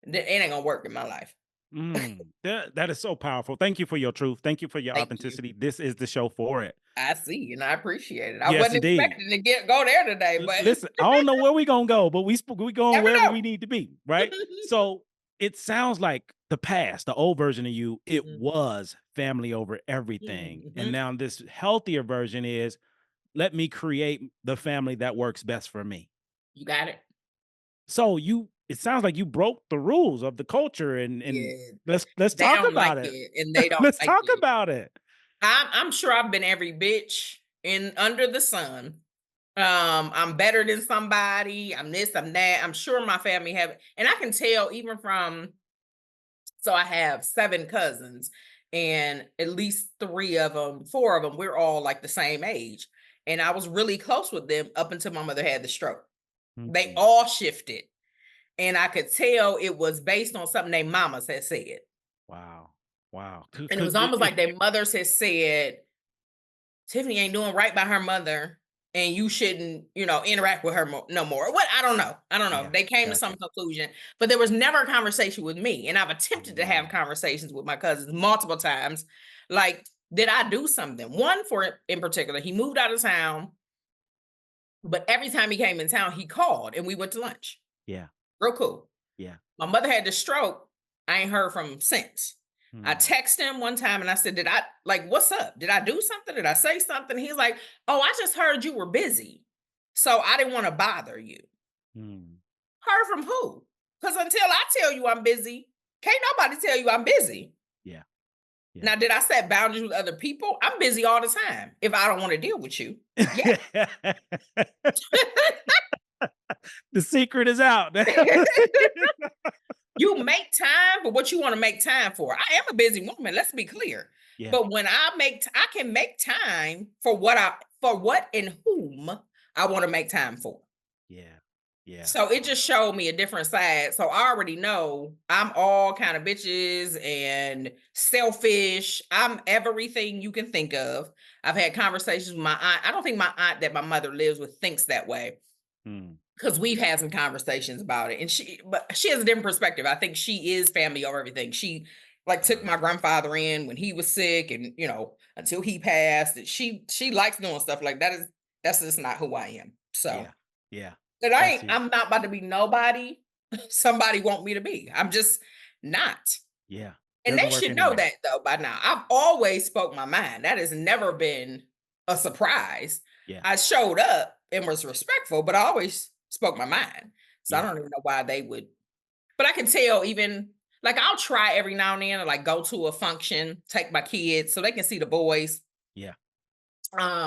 then it ain't gonna work in my life. That is so powerful. Thank you for your truth. Thank you for your Thank you. authenticity. This is the show for it. I see, and I appreciate it. I Yes, wasn't indeed. expecting to go there today, but Listen, I don't know where we gonna go, but we going never wherever we know. need to be, right? So it sounds like the past, the old version of you, it Mhm, was family over everything, and mhm. now this healthier version is let me create the family that works best for me. You got it. So it sounds like you broke the rules of the culture, and Yeah, let's they talk don't like about it. it, and they don't Let's like talk it. about it. I'm sure I've been every bitch in under the sun. I'm better than somebody. I'm this. I'm that. I'm sure my family have, and I can tell even from. So I have 7 cousins, and at least 3 of them, 4 of them, we're all like the same age, and I was really close with them up until my mother had the stroke. They Mhm. all shifted, and I could tell it was based on something their mamas had said. Wow. Wow. Could, And it was could almost it, like their mothers had said, Tiffany ain't doing right by her mother, and you shouldn't, interact with her no more. What? I don't know. I don't know. yeah, They came to some gotcha. conclusion, but there was never a conversation with me. And I've attempted to have Mm, conversations with my cousins multiple times. Like, did I do something? One in particular, he moved out of town, but every time he came in town, he called and we went to lunch. yeah, Real cool. yeah. My mother had the stroke. I ain't heard from him since. I Mm, texted him one time and I said, what's up? Did I do something? Did I say something? He's like, oh, I just heard you were busy. So I didn't want to bother you. mm, Heard from who? Because until I tell you I'm busy, can't nobody tell you I'm busy. yeah, Yeah. Now, did I set boundaries with other people? I'm busy all the time if I don't want to deal with you. Yeah. The secret is out. You make time for what you want to make time for. I am a busy woman, let's be clear. Yeah. But when I can make time for what and whom I want to make time for. Yeah. Yeah. So it just showed me a different side. So I already know I'm all kind of bitches and selfish. I'm everything you can think of. I've had conversations with my aunt. I don't think my aunt that my mother lives with thinks that way, Mm. because we've had some conversations about it. And she has a different perspective. I think she is family over everything. She like took my grandfather in when he was sick and until he passed. And she likes doing stuff like that. That's just not who I am. So Yeah. Yeah. and That's you. I'm not about to be nobody somebody want me to be. I'm just not. Yeah. And they Doesn't work should know anyway. that though by now. I've always spoke my mind. That has never been a surprise. Yeah. I showed up and was respectful, but I always spoke my mind. So I Yeah. don't even know why they would. But I can tell even like I'll try every now and then to like go to a function, take my kids so they can see the boys, Yeah.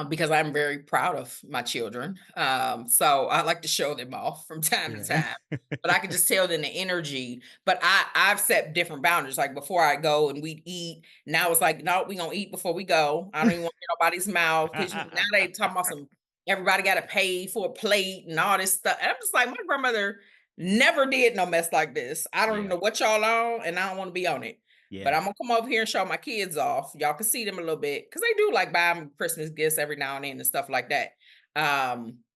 because I'm very proud of my children. So I like to show them off from time to Yeah. time. But I can just tell them the energy. But I've set different boundaries. Like before I go and we eat, now it's like, no, we gonna eat before we go. I don't even want to hear nobody's mouth because now they talking about some everybody got to pay for a plate and all this stuff. And I'm just like, my grandmother never did no mess like this. I don't even Yeah. know what y'all on, and I don't want to be on it. But Yeah. I'm gonna come over here and show my kids off. Y'all can see them a little bit because they do like buy them Christmas gifts every now and then and stuff like that.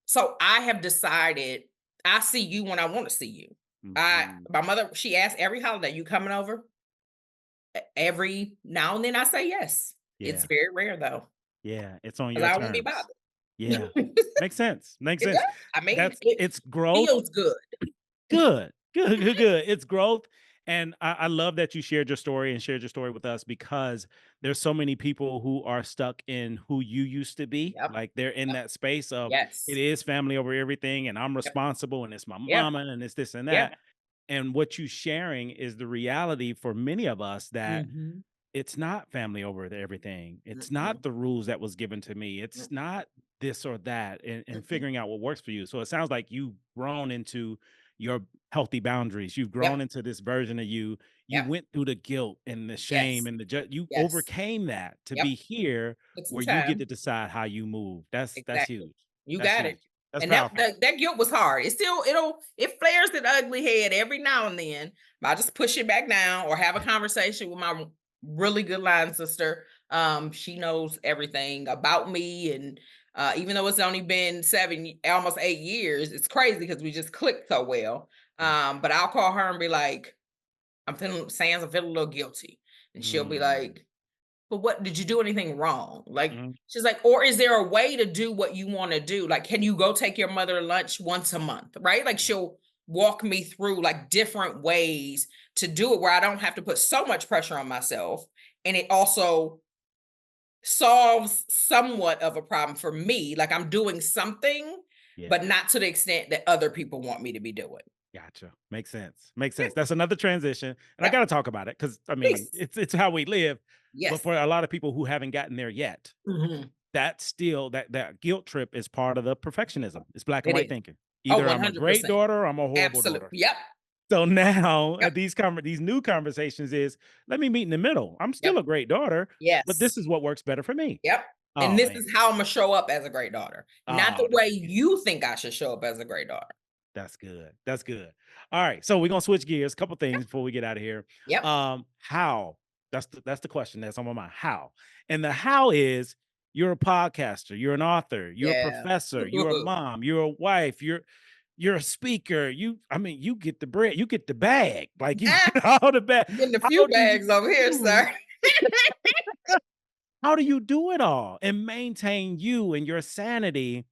So I have decided I see you when I want to see you. Mhm. My mother, she asked every holiday, "You coming over?" Every now and then I say yes. It's Yeah. very rare though, Yeah. It's on because your I won't be terms. bothered. Yeah. Makes sense. Makes It does. sense. I mean, it It's growth. feels good. Good. Good, good, good. It's growth. And I love that you shared your story and shared your story with us because there's so many people who are stuck in who you used to be. Yep. Like they're in Yep. that space of it Yes. is family over everything and I'm Yep. responsible and it's my Yep. mama and it's this and Yep. that. And what you sharing is the reality for many of us that Hmm. it's not family over everything. It's Mm-mm, not the rules that was given to me. It's mm-mm, not this or that and mm-mm. figuring out what works for you. So it sounds like you've grown into your healthy boundaries. You've grown Yep. into this version of you. You Yep. went through the guilt and the shame Yes. and you Yes. overcame that to Yep. be here Took some where you get time. to decide how you move. That's Exactly. huge. You That's got it. huge. That's And that, powerful. that guilt was hard. It flares that ugly head every now and then. But I just push it back down or have a conversation with my really good line sister. She knows everything about me, and even though it's only been almost 8 years, it's crazy because we just clicked so well. Yeah. But I'll call her and be like, I'm feeling a little guilty," and she'll be Mm. like, "But what did you do anything wrong?" Like, Mhm. she's like, "Or is there a way to do what you wanna do? Like, can you go take your mother to lunch once a month?" Right? Like, Yeah. she'll walk me through, like, different ways to do it where I don't have to put so much pressure on myself, and it also solves somewhat of a problem for me, like, I'm doing something, Yeah. but not to the extent that other people want me to be doing. Gotcha. Makes sense. Makes Yeah, sense. That's another transition, and I yeah, gotta talk about it because I mean, please. it's how we live. But Yes. for a lot of people who haven't gotten there yet, Mhm. that's still that guilt trip is part of the perfectionism. It's black and It white is. thinking. Oh, Either I'm a great 100%. daughter or I'm a horrible Absolutely. daughter. Yep, So now yep, these new conversations is let me meet in the middle. I'm yep. still a great daughter, but this Yes. is what works better for me. Yep. And Oh this man. is how Imma show up as a great daughter, not the Oh, way that's good. you think I should show up as a great daughter. That's good. That's good. All right, so we're gonna switch gears. A couple things before we get out of here. Yep. How? That's the question that's on my mind. How? And the how is you're a podcaster, you're an author, you're a Yeah. professor, you're a mom, you're a wife, you're a speaker. I mean, you get the bread, you get the bag, like you Ah, get all the bag. getting a How few do you bags over here, do? sir. How do you do it all and maintain you and your sanity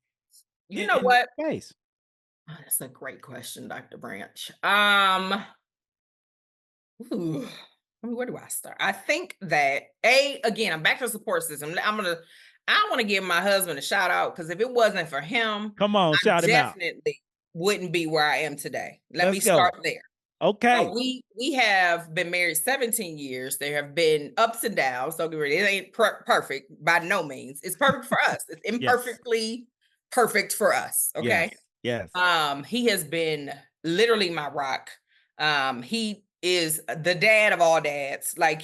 You know in that what? space? Oh, that's a great question, Dr. Branch. Ooh, I mean, where do I start? I think that again, I'm back to the support system. I want to give my husband a shout out because if it wasn't for him, Come on, I shout him out. definitely wouldn't be where I am today. Let me Let's go. start there. So Okay. we have been married 17 years. There have been ups and downs. Don't get me wrong. It ain't perfect by no means. It's perfect for us. It's Yes. imperfectly perfect for us. Okay. Yes. Yes. He has been literally my rock. He is the dad of all dads. Like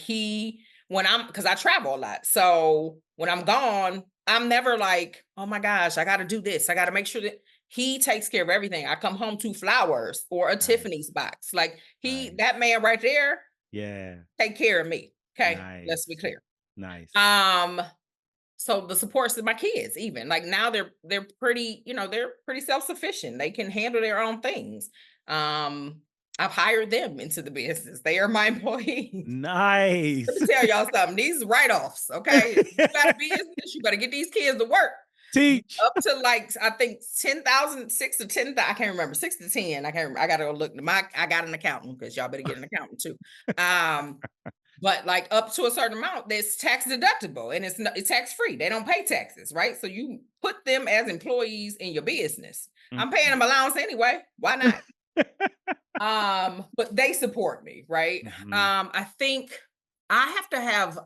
when I'm, because I travel a lot. So when I'm gone, I'm never like, oh my gosh, I got to do this. I got to make sure that he takes care of everything. I come home to flowers or a Tiffany's Nice. box. Like Nice. that man right there, Yeah. take care of me. Okay, let's be Nice. clear. Nice. Um, so the supports of my kids, even like now they're pretty, they're pretty self-sufficient. They can handle their own things. Um, I've hired them into the business. They are my employees. Let me Nice. tell y'all something. These write-offs, okay? You got a business, you better get these kids to work. Teach. Up to like I think 10,000, 6 to 10,000. I can't remember, 6 to 10. I can't remember. I gotta go look. I got an accountant because y'all better get an accountant too. Um, but like up to a certain amount, that's tax deductible and it's tax free. They don't pay taxes, right? So you put them as employees in your business. I'm paying Mm-mm. them allowance anyway. Why not? But they support me, right? Mhm. I think I have to have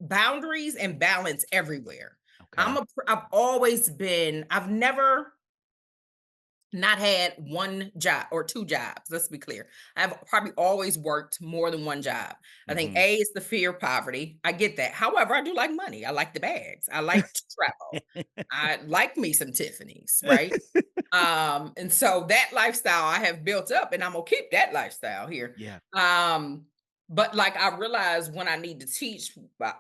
boundaries and balance everywhere. Okay. I've always been. I've never not had one job or two jobs. Let's be clear. I've probably always worked more than one job. I think Mhm. A is the fear of poverty. I get that. However, I do like money. I like the bags. I like to travel. I like me some Tiffany's, right? And so that lifestyle I have built up and I'm gonna keep that lifestyle here. Yeah. Um, but like I realize when I need to teach, I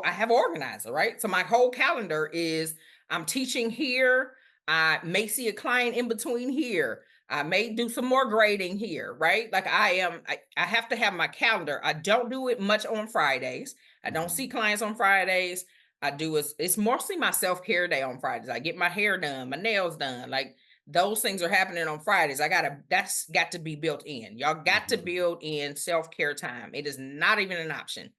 have an organizer, right? So my whole calendar is I'm teaching here. I may see a client in between here. I may do some more grading here, right? Like I have to have my calendar. I don't do it much on Fridays. I don't see Mhm. clients on Fridays. I do it's mostly my self-care day on Fridays. I get my hair done, my nails done. Like those things are happening on Fridays. That's got to be built in. Y'all got to Mhm. build in self-care time. It is not even an option.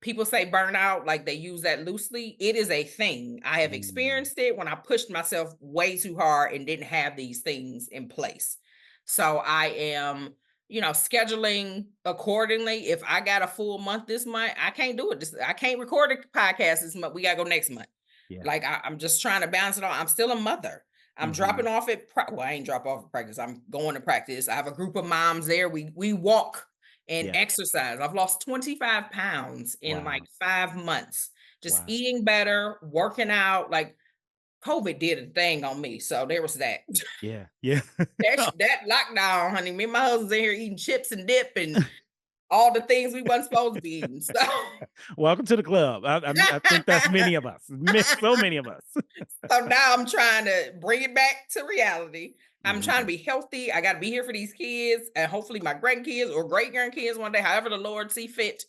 People say burnout, like they use that loosely. It is a thing. I have Mm. experienced it when I pushed myself way too hard and didn't have these things in place. So I am, scheduling accordingly. If I got a full month this month, I can't do it. I can't record a podcast this month. We gotta go next month. Yeah. Like I'm just trying to balance it all. I'm still a mother. I'm Mhm. dropping off at well, I ain't drop off at practice. I'm going to practice. I have a group of moms there. We walk and Yeah. exercise. I've lost 25 pounds in like Wow. 5 months. Just Wow. eating better, working out. Like COVID did a thing on me. So there was that. Yeah. Yeah. That lockdown, honey. Me and my husband's in here eating chips and dip and all the things we wasn't supposed to be eating. So Welcome to the club. I think that's many of us. So many of us. So now I'm trying to bring it back to reality. I'm trying to Mhm. be healthy. I got to be here for these kids and hopefully my grandkids or great grandkids one day, however the Lord see fit.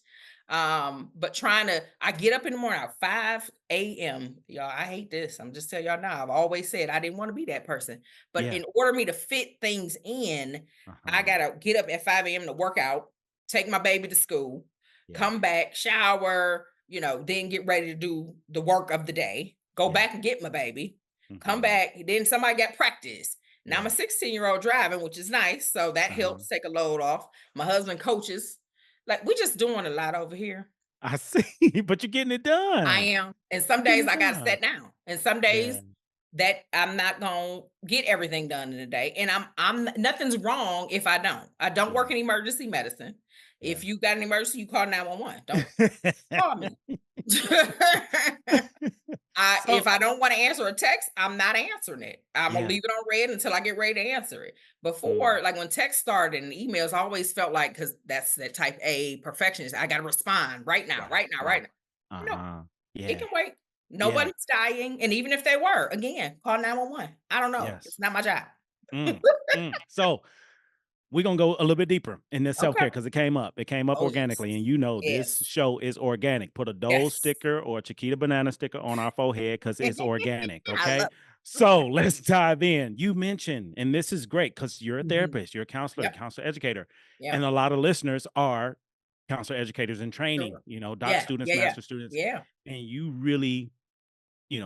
But I get up in the morning at 5 a.m. Y'all, I hate this. I'm just telling y'all now. I've always said I didn't want to be that person. But Yeah. in order me to fit things in, I Uh-huh. gotta get up at 5 a.m. to work out, take my baby to school, Yeah. come back, shower, then get ready to do the work of the day, go Yeah. back and get my baby, come Mhm. back, then somebody got practice. Now I'm a Yeah. 16-year-old driving, which is nice. So that Uh-huh. helps take a load off. My husband coaches. Like we just doing a lot over here. I see, but you're getting it I done. am. And some You're getting days it I gotta done. sit down. And some Yeah. days that I'm not gonna get everything done in a day. And I'm nothing's wrong if I don't. I don't work Yeah. in emergency medicine. Yeah. If you got an emergency, you call 911. Don't call me. So If I don't want to answer a text, I'm not answering it. I'm gonna yeah. leave it on red until I get ready to answer it. Before, Mm. like when text started and emails, I always felt like because that's that type A perfectionist. I gotta respond right now, Right. right now, right Right. now. No, Uh-huh. it Yeah. can wait. Yeah. Nobody's dying, and even if they were, again, call 911. I don't know. Yes. It's not my job. Mm. Mm. So we're gonna go a little bit deeper in this Okay. self-care because it came up. It came up Oh yes, organically, and you know this yes, show is organic. Put a Dole yes. sticker or a Chiquita banana sticker on our forehead because it's organic. I Okay. love. So let's dive in. You mentioned, and this is great because you're a Mhm. therapist, you're a counselor, Yep. counselor educator, and Yep. a lot of listeners are counselor educators in training, Sure. doc Yeah. students, Yeah. Yeah. master students, Yeah. and you really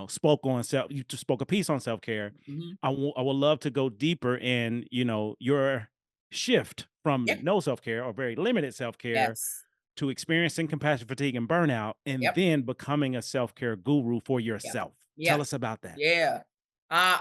spoke on you just spoke a piece on self-care. Mhm. I would love to go deeper in, your shift from Yeah. no self-care or very limited self-care Yes. to experiencing compassion fatigue and burnout, and Yep. then becoming a self-care guru for Yep. yourself. Tell Yeah. us about that. Yeah.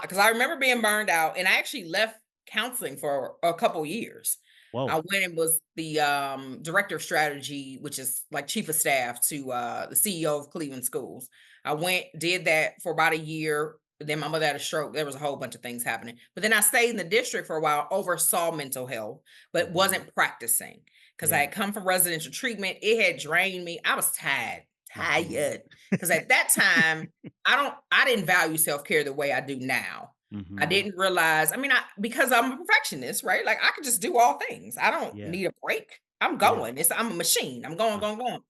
Because I remember being burned out, and I actually left counseling for a couple years. I Whoa. went and was the director of strategy, which is like chief of staff to the CEO of Cleveland Schools. I went, did that for about a year. Then my mother had a stroke. There was a whole bunch of things happening. But then I stayed in the district for a while, oversaw mental health, but Mhm. wasn't practicing because I Yeah. had come from residential treatment. It had drained me. I was tired, Mhm. tired. Because at that time, I didn't value self-care the way I do now. I Mhm. didn't realize, I mean, because I'm a perfectionist, right? Like I could just do all things. I don't Yeah. need a break. I'm Yeah. going. I'm a machine. I'm going, Uh, going, going.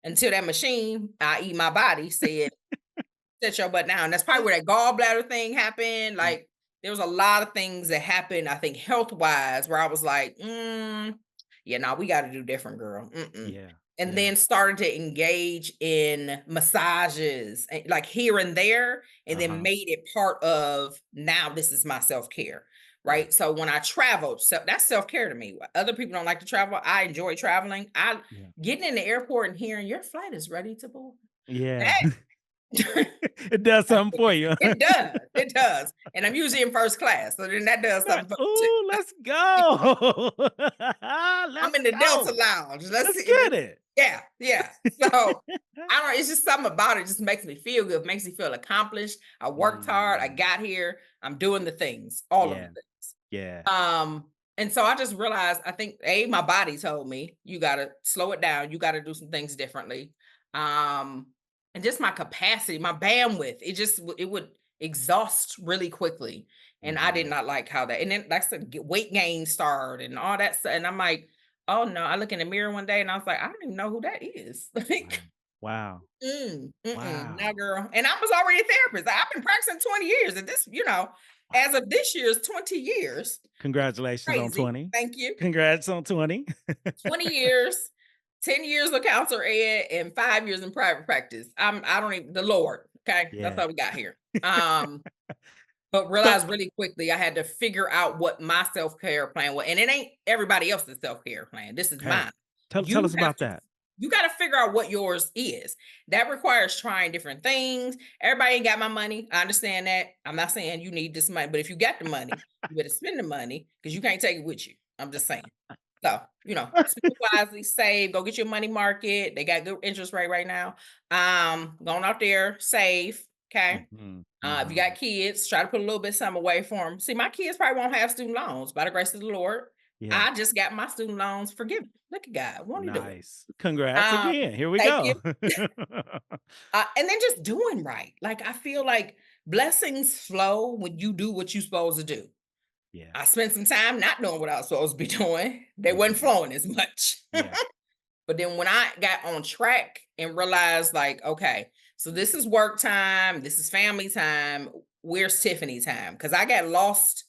Until that machine, I.e. my body, said, "Set your butt down." That's probably where that gallbladder thing happened. mm, Like there was a lot of things that happened, I think, health wise, where I was like, yeah, no, we got to do different, girl. Mm-mm. yeah. And Yeah. then started to engage in massages, like here and there, and then Uh-huh. made it part of now. This is my self care, Yeah. right? So when I traveled, so that's self care to me. Other people don't like to travel. I enjoy traveling. I Yeah. getting in the airport and hearing your flight is ready to board. Yeah. That It does something for you. it does, and I'm usually in first class, so then that does something for me too. Ooh, let's go. I'm Let's in the Delta go. lounge. Let's Let's see. get it. Yeah, yeah. So I don't. It's just something about it. Just makes me feel good. Makes me feel accomplished. I worked hard. I Mm. got here. I'm doing the things. All of the Yeah. things. Yeah. And so I just realized. I think my body told me you got to slow it down. You got to do some things differently. Um, and just my capacity, my bandwidth. It would exhaust really quickly, and I did Mhm. not like how that. And then that's the weight gain started and all that stuff. And I'm like, oh no, I look in the mirror one day and I was like, I don't even know who that is. Wow. Like, Wow. no, Wow. girl. And I was already a therapist. I've been practicing 20 years. And this, as of this year's 20 years, which is Congratulations on crazy. 20. Thank you. Congrats on 20. 20 years, 10 years of counselor ed, and 5 years in private practice. I don't even the Lord. Okay. That's Yeah. how we got here. But So realized really quickly I had to figure out what my self-care plan was. And it ain't everybody else's self-care plan. This is okay. mine. Tell us about To that. you got to figure out what yours is. That requires trying different things. Everybody ain't got my money. I understand that. I'm not saying you need this money, but if you got the money, you better spend the money because you can't take it with you. I'm just saying. So, spend it wisely, save, go get your money market. They got good interest rate right now. Going out there, save. Okay. Mhm. If you Mhm. got kids, try to put a little bit some away for them. See, my kids probably won't have student loans by the grace of the Lord. Yeah. I just got my student loans forgiven. Look at God, won't He do it? Nice. Congrats Um, again. Here we Thank go. you. And then just doing right. Like I feel like blessings flow when you do what you're supposed to do. Yeah. I spent some time not knowing what I was supposed to be doing. They wasn't Mhm. flowing as much. Yeah. But then when I got on track and realized, like, okay, so this is work time, this is family time, where's Tiffany time? Because I got lost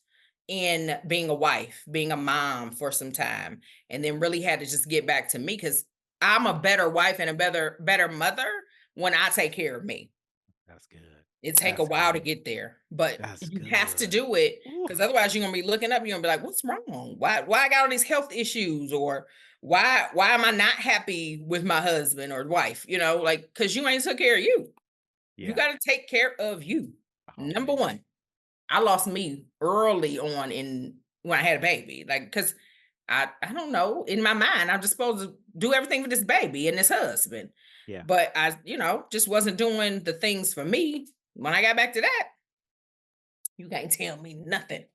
in being a wife, being a mom for some time, and then really had to just get back to me because I'm a better wife and a better mother when I take care of me. That's good. It take a That's while to good. get there, but That's you have to good. do it Ooh. because otherwise you're gonna be looking up, you're gonna be like, "What's wrong? Why I got all these health issues?" Or why am I not happy with my husband or wife? Like because you ain't took care of you. You Yeah. got to take care of you. Oh Number man. one, I lost me early on in when I had a baby, like because I don't know in my mind I'm just supposed to do everything for this baby and this husband, Yeah. but I just wasn't doing the things for me. When I got back to that. You can't tell me nothing.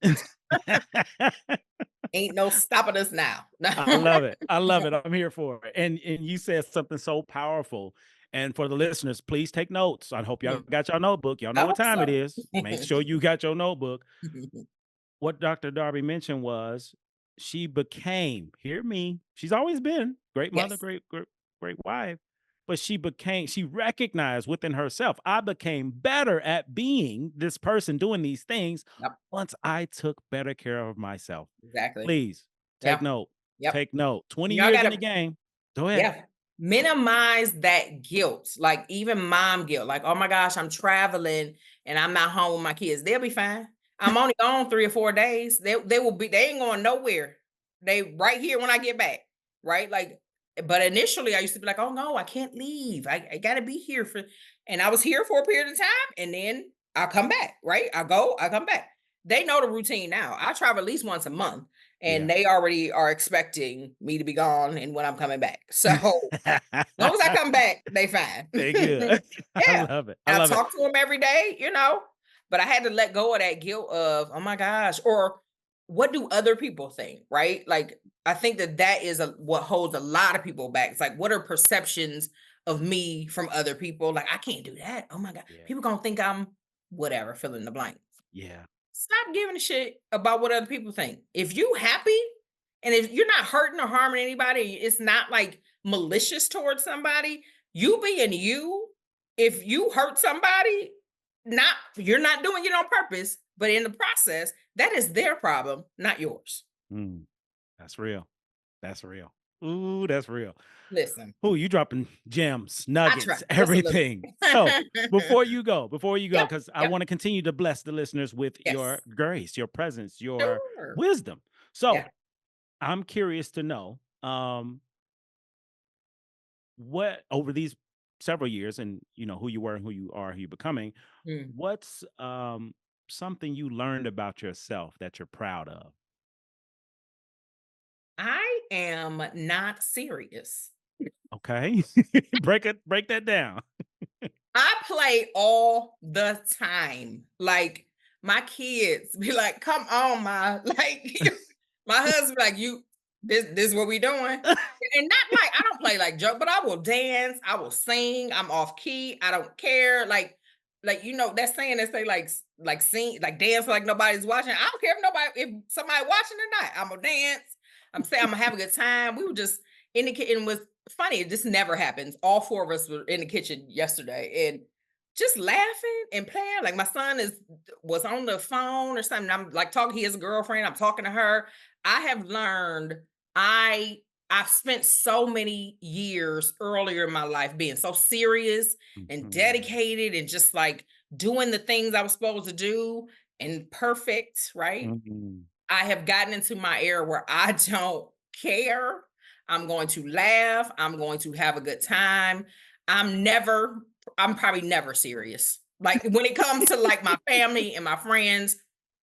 Ain't no stopping us now. No. I love it. I love it. I'm here for it. And you said something so powerful. And for the listeners, please take notes. I hope y'all Mm, got your notebook. Y'all know I what hope time it so. is. Make sure you got your notebook. What Dr. Darby mentioned was she became, hear me, she's always been great mother, Yes. great wife, but she recognized within herself, I became better at being this person doing these things Yep. once I took better care of myself. Exactly. Please take Yeah. note. Yep. Take note. 20 Y'all years in the gotta game. Go ahead. yeah. Minimize that guilt. Like even mom guilt. Like, oh my gosh, I'm traveling and I'm not home with my kids. They'll be fine. I'm only gone 3 or 4 days. They ain't going nowhere. they right here when I get back, right? Like, but initially I used to be like, oh no, I can't leave. I gotta be here for, and I was here for a period of time, and then I come back, right? I go, I come back. They know the routine now. I travel at least once a month, Yeah. and they already are expecting me to be gone and when I'm coming back. So long as I come back, they fine. They good. I Yeah. love it. I And I love it. talk to them every day, but I had to let go of that guilt of, oh my gosh, or what do other people think, right? Like, I think that is what holds a lot of people back. It's like, what are perceptions of me from other people? Like, I can't do that. Oh my God. Yeah. People gonna think I'm whatever, fill in the blank. Yeah. Stop giving a shit about what other people think. If you happy and if you're not hurting or harming anybody, it's not like malicious towards somebody, you being you, if you hurt somebody, not you're not doing it on purpose, but in the process, that is their problem, not yours. Mm, that's real. That's real. Ooh, that's real. Listen, Ooh, you dropping gems, I try nuggets, just a little everything. So bit. before you go, Yep, because I yep, want to continue to bless the listeners with your yes, grace, your presence, your sure. wisdom. Yeah. So I'm curious to know, what over these several years, and who you were and who you are, who you're becoming, Mm. what's something you learned about yourself that you're proud of? I am not serious. Okay. Break that down. I play all the time. Like, my kids be like, "Come on, ma!" Like, my husband, like, "You, this what we doing?" And not like I don't play like joke, but I will dance. I will sing. I'm off key. I don't care. Like that saying that say like sing like dance like nobody's watching. I don't care if somebody watching or not. I'm gonna dance. I'm saying I'm gonna have a good time. We were just in the kitchen. Was funny. This never happens. All four of us were in the kitchen yesterday and just laughing and playing. Like, my son was on the phone or something. I'm like talking to his girlfriend. I'm talking to her. I have learned I I've spent so many years earlier in my life being so serious and Mhm. dedicated and just like doing the things I was supposed to do and perfect, right? Mhm. I have gotten into my era where I don't care. I'm going to laugh. I'm going to have a good time. I'm never, I'm probably never serious. Like, when it comes to like my family and my friends,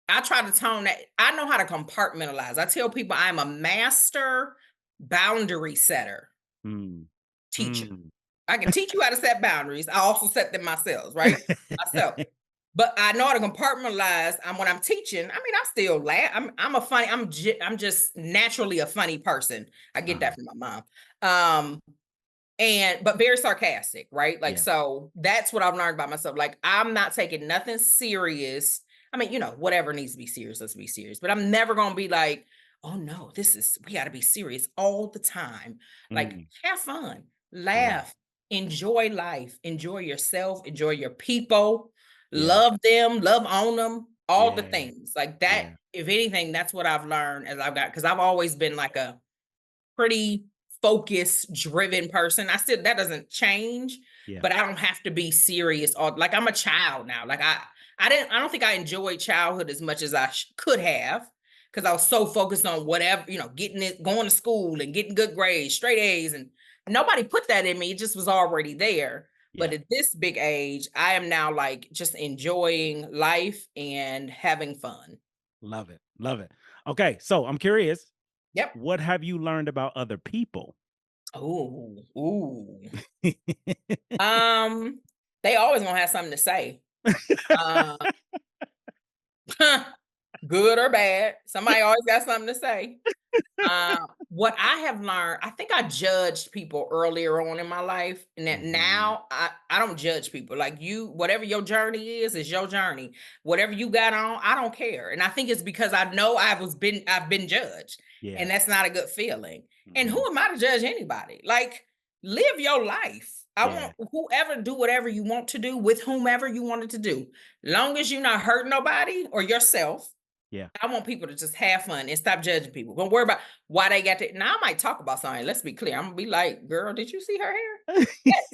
I try to tone that. I know how to compartmentalize. I tell people I'm a master boundary setter Mm. teacher. Mm. I can teach you how to set boundaries. I also set them myself, right? Myself. But I know how to compartmentalize. When I'm teaching, I mean, I still laugh. I'm a funny. I'm just naturally a funny person. I get Uh-huh. that from my mom. But very sarcastic, right? Like, Yeah. so that's what I've learned about myself. Like, I'm not taking nothing serious. I mean, whatever needs to be serious, let's be serious. But I'm never gonna be like, oh no, we gotta be serious all the time. Like, Mm. have fun, Yeah. laugh, enjoy life, enjoy yourself, enjoy your people, Yeah. love them, love on them, all the Yeah. things. Like that, Yeah. if anything, that's what I've learned as I've got because I've always been like a pretty focused, driven person. I still that doesn't change, Yeah. but I don't have to be serious or like I'm a child now. Like I don't think I enjoyed childhood as much as I could have because I was so focused on whatever, getting it, going to school and getting good grades, straight A's, and nobody put that in me. It just was already there. But Yeah. at this big age, I am now like just enjoying life and having fun. Love it. Love it. Okay, so I'm curious, Yep. what have you learned about other people? Ooh, ooh. Um, they always gonna have something to say. Uh, good or bad, somebody always got something to say. What I have learned, I think I judged people earlier on in my life, and that Mhm. now I don't judge people. Like, whatever your journey is your journey. Whatever you got on, I don't care. And I think it's because I know I've been judged, and Yeah. that's not a good feeling. And who Mhm. am I to judge anybody? Like, live your life. I Yeah. want whoever do whatever you want to do with whomever you wanted to do. Long as you're not hurting nobody or yourself, Yeah. I want people to just have fun and stop judging people. Don't worry about why they got that. Now, I might talk about something. Let's be clear. I'm gonna be like, girl, did you see her hair? Yes.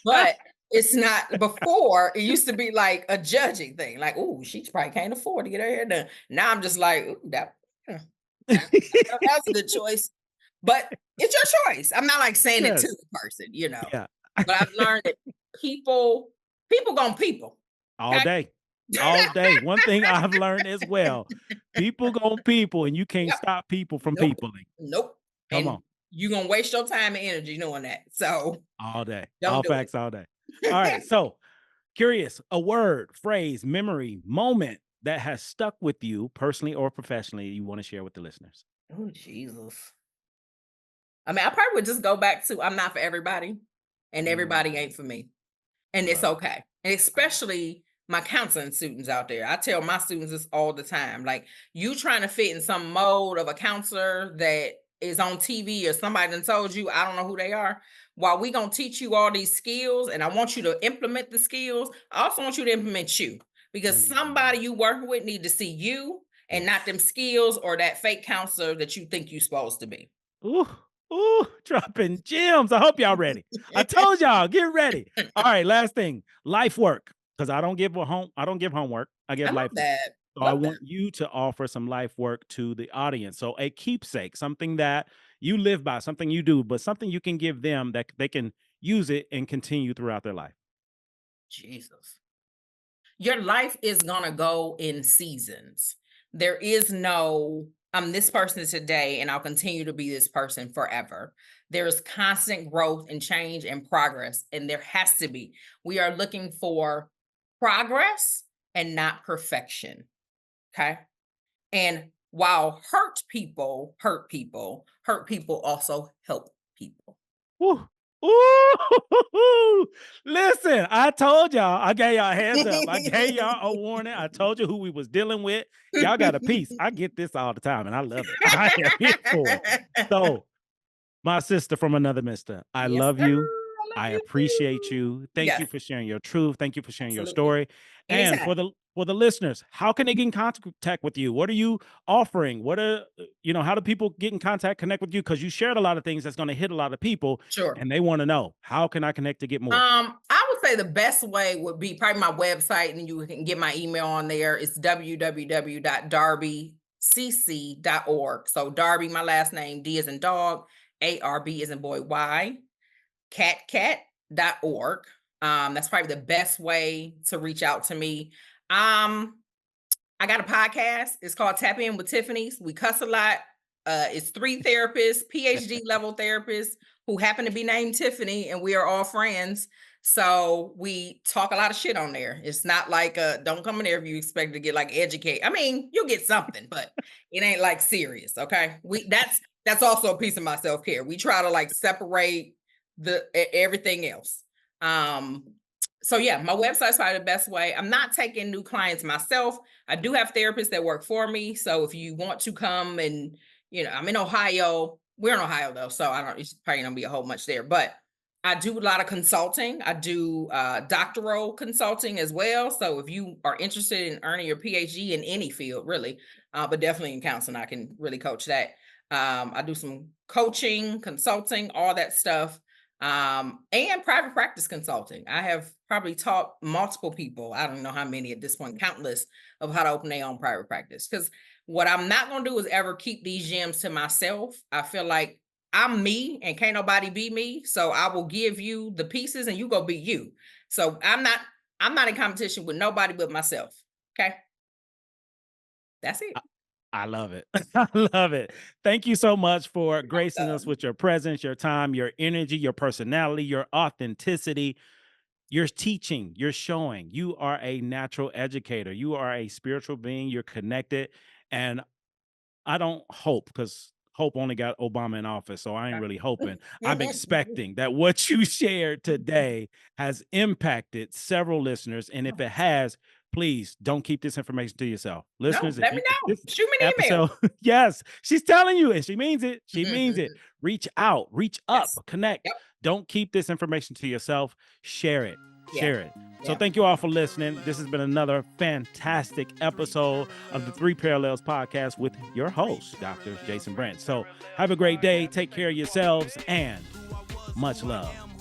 But it's not before. It used to be like a judging thing. Like, oh, she probably can't afford to get her hair done. Now I'm just like, ooh, that. That's a good choice. But it's your choice. I'm not like saying it to Yes. the person, you know. Yeah. But I've learned that people gonna people. All Okay. day. All day. One thing I've learned as well, people gon' people, and you can't Yep. stop people from Nope. peopling. Nope. Come on. And you're gonna waste your time and energy doing that. So All day. don't All do it. facts all day. All right. So curious, a word, phrase, memory, moment that has stuck with you personally or professionally you want to share with the listeners. Oh, Jesus. I mean, I probably would just go back to I'm not for everybody, and everybody Mm, ain't for me. And I it's love it. okay. And I love especially my counseling students out there. I tell my students this all the time. Like, you trying to fit in some mode of a counselor that is on TV or somebody done told you, I don't know who they are. While we gonna teach you all these skills and I want you to implement the skills, I also want you to implement you. it. Because somebody you working with need to see you and not them Yes. skills or that fake counselor that you think you're supposed to be. Ooh, ooh, dropping gems. I hope y'all ready. I told y'all, get ready. All right, last thing, life work. Because I don't give homework. I I give love life work. that. So I Love that. want you to offer some life work to the audience. So a keepsake, something that you live by, something you do, but something you can give them that they can use it and continue throughout their life. Jesus. Your life is gonna go in seasons. There is no, I'm this person today and I'll continue to be this person forever. There's constant growth and change and progress, and there has to be. We are looking for progress and not perfection. Okay. And while hurt people also help people. Woo. Ooh, listen, I told y'all, I gave y'all a heads up. I gave y'all a warning. I told you who we was dealing with. Y'all got a piece. I get this all the time and I love it. I am here for it. So, my sister from another mister, I Yes, love sir. you. I love I you appreciate too. you. Thank you Yes, for sharing your truth. Thank you for sharing your absolutely. story. And Anytime. for the listeners, how can they get in contact with you? What are you offering? What are how do people get in contact, connect with you? Because you shared a lot of things that's going to hit a lot of people, Sure. and they want to know how can I connect to get more. I would say the best way would be probably my website, and you can get my email on there. It's www.darbycc.org. So Darby, my last name, D is in dog, ARB is in boy, Y, catcat.org. That's probably the best way to reach out to me. Um, I got a podcast. It's called Tap In with Tiffany's. We cuss a lot. It's three therapists, PhD level therapists who happen to be named Tiffany, and we are all friends. So we talk a lot of shit on there. It's not like don't come in there if you expect to get like educate. I mean, you'll get something, but it ain't like serious. Okay. That's also a piece of my self-care. We try to like separate everything else. Um, so yeah, my website's probably the best way. I'm not taking new clients myself. I do have therapists that work for me. So if you want to come and, I'm in Ohio. We're in Ohio though, so I don't. It's probably gonna be a whole much there. But I do a lot of consulting. I do doctoral consulting as well. So if you are interested in earning your PhD in any field, really, but definitely in counseling, I can really coach that. I do some coaching, consulting, all that stuff, and private practice consulting. I have probably taught multiple people. I don't know how many at this point, countless, of how to open their own private practice. Because what I'm not going to do is ever keep these gems to myself. I feel like I'm me and can't nobody be me. So I will give you the pieces and you go be you. So I'm not in competition with nobody but myself. Okay. That's it. I love it. I love it. Thank you so much for gracing us Um, with your presence, your time, your energy, your personality, your authenticity. You're teaching, you're showing. You are a natural educator. You are a spiritual being. You're connected. And I don't hope because hope only got Obama in office. So I ain't really hoping. I'm expecting that what you shared today has impacted several listeners. And if it has, please don't keep this information to yourself. no, Listeners, let me if know. this Shoot me an email. episode, yes, she's telling you, and she means it. She means it. Reach out, reach up, Yes. connect. Yep. Don't keep this information to yourself. Share it. Yeah. Share it. So Yeah. thank you all for listening. This has been another fantastic episode of the Three Parallels podcast with your host, Dr. Jason Branch. So have a great day. Take care of yourselves and much love.